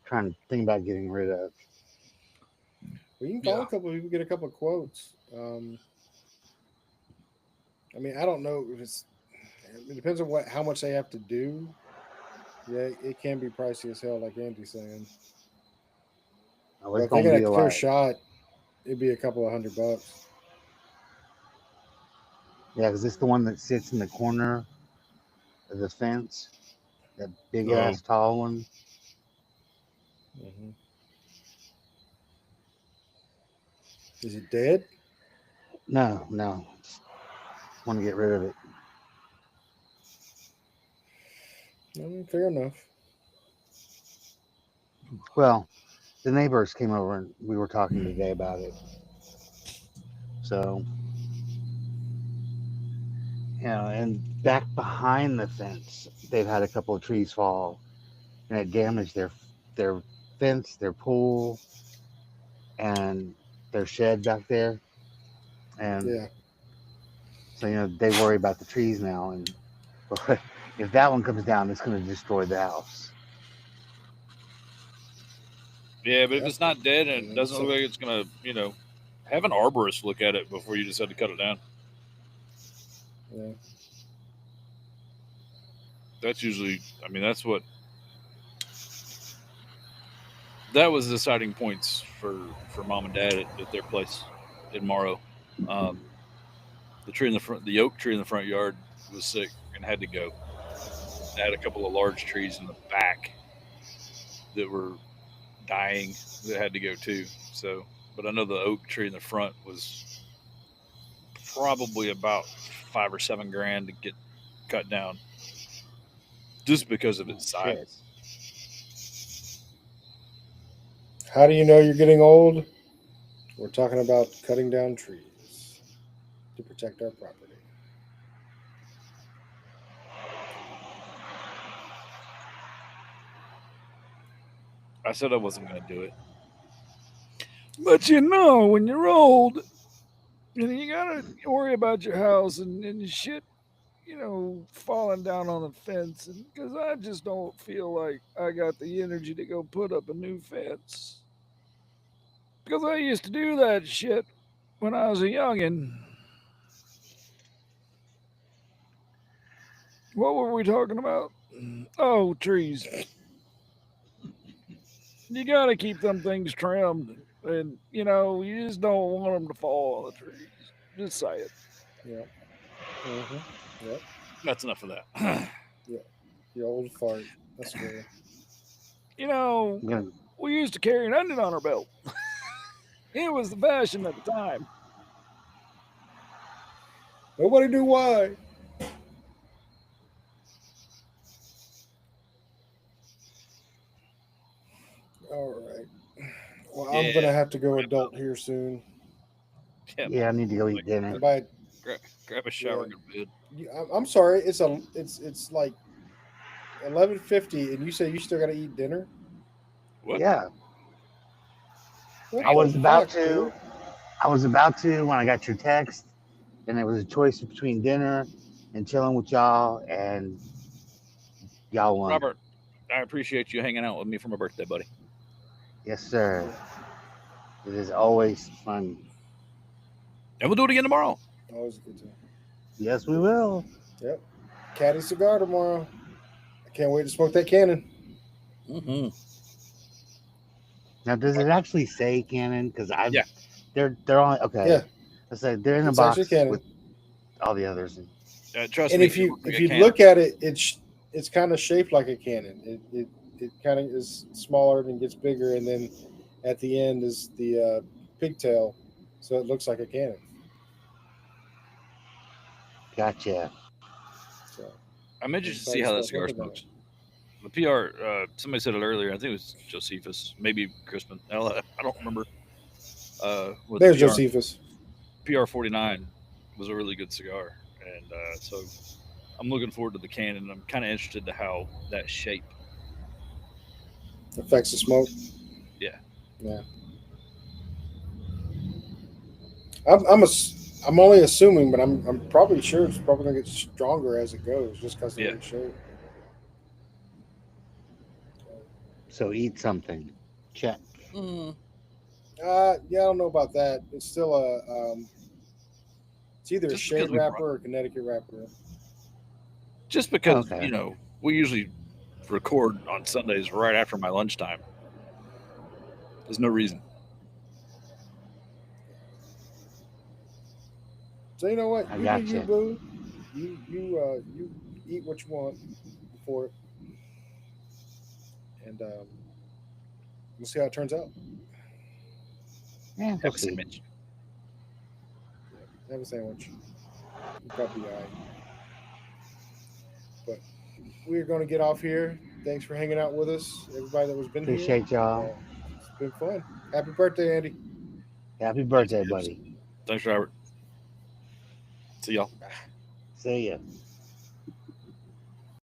Trying to think about getting rid of. Well, you can call a couple. You can get a couple of quotes. I mean, I don't know if it depends on how much they have to do. Yeah, it can be pricey as hell, like Andy's saying. Oh, if they get a clear shot, it'd be a couple of $100. Yeah, because it's the one that sits in the corner of the fence. That big ass tall one. Mm-hmm. Is it dead? No. Just want to get rid of it. Fair enough. Well, the neighbors came over and we were talking today about it. So, and back behind the fence, they've had a couple of trees fall, and it damaged their fence, their pool, and their shed back there. And so, they worry about the trees now. And if that one comes down, it's going to destroy the house. Yeah, but if Yeah. it's not dead and it Yeah, doesn't so- look like it's gonna, have an arborist look at it before you decide to cut it down. Yeah. That's usually, that's what that was the deciding points for mom and dad at their place in Morrow. Um, the tree in the front, the oak tree in the front yard was sick and had to go. They had a couple of large trees in the back that were dying that had to go too. So, but I know the oak tree in the front was probably about $5 or $7 to get cut down, just because of its Oh, shit. size. How do you know you're getting old? We're talking about cutting down trees to protect our property. I said I wasn't going to do it, but when you're old and you gotta worry about your house and shit, falling down on the fence, and because I just don't feel like I got the energy to go put up a new fence. Because I used to do that shit when I was a youngin'. What were we talking about? Oh, trees. You gotta keep them things trimmed, and you just don't want them to fall on the trees. Just say it. Yep. Yep. That's enough of that. Yeah. The old fart. I swear. I'm gonna, We used to carry an onion on our belt. It was the fashion at the time. Nobody knew why. All right. Well, I'm Yeah. gonna have to go adult here soon. yeah, I need to go eat dinner. By Grab a shower, Yeah. go to bed. I'm sorry. It's like 11:50, and you say you still got to eat dinner. What? Yeah, What I the was about fuck, to. dude? I was about to when I got your text, and it was a choice between dinner and chilling with y'all, and y'all won. Robert, I appreciate you hanging out with me for my birthday, buddy. Yes, sir. It is always fun. And we'll do it again tomorrow. Always a good time. Yes, we will. Yep. Caddy cigar tomorrow. I can't wait to smoke that cannon. Mm-hmm. Now, does it actually say Canon? Because Yeah. they're on. Okay. Yeah. I said they're in a It's box actually Canon. with all the others. Trust And me. if you look like if a you cannon. look at it, it's kind of shaped like a cannon. It kind of is smaller and gets bigger, and then at the end is the pigtail, so it looks like a cannon. Gotcha. So I'm interested to so see I how that just cigar thought about smokes. The PR, somebody said it earlier. I think it was Josephus, maybe Crispin. I don't remember. With There's the Josephus. PR 49 was a really good cigar, and so I'm looking forward to the cannon. I'm kind of interested to how that shape. Affects the smoke. Yeah. Yeah. I'm only assuming, but I'm probably sure it's probably gonna get stronger as it goes, just because of the Yeah. way it's shaped. So eat something. Check. Yeah, I don't know about that. It's still it's either a Just because shade we wrapper or Connecticut wrapper. Just because Okay. we usually record on Sundays right after my lunchtime. There's no reason. So you know what? I You do gotcha. you, boo. You eat what you want for it, and we'll see how it turns out. Yeah, we'll Have a see. sandwich. Have a sandwich. You probably be all right. But we're going to get off here. Thanks for hanging out with us, everybody that was been here. Appreciate y'all. It's been fun. Happy birthday, Andy. Happy birthday, buddy. Thanks, Robert. See y'all. See ya.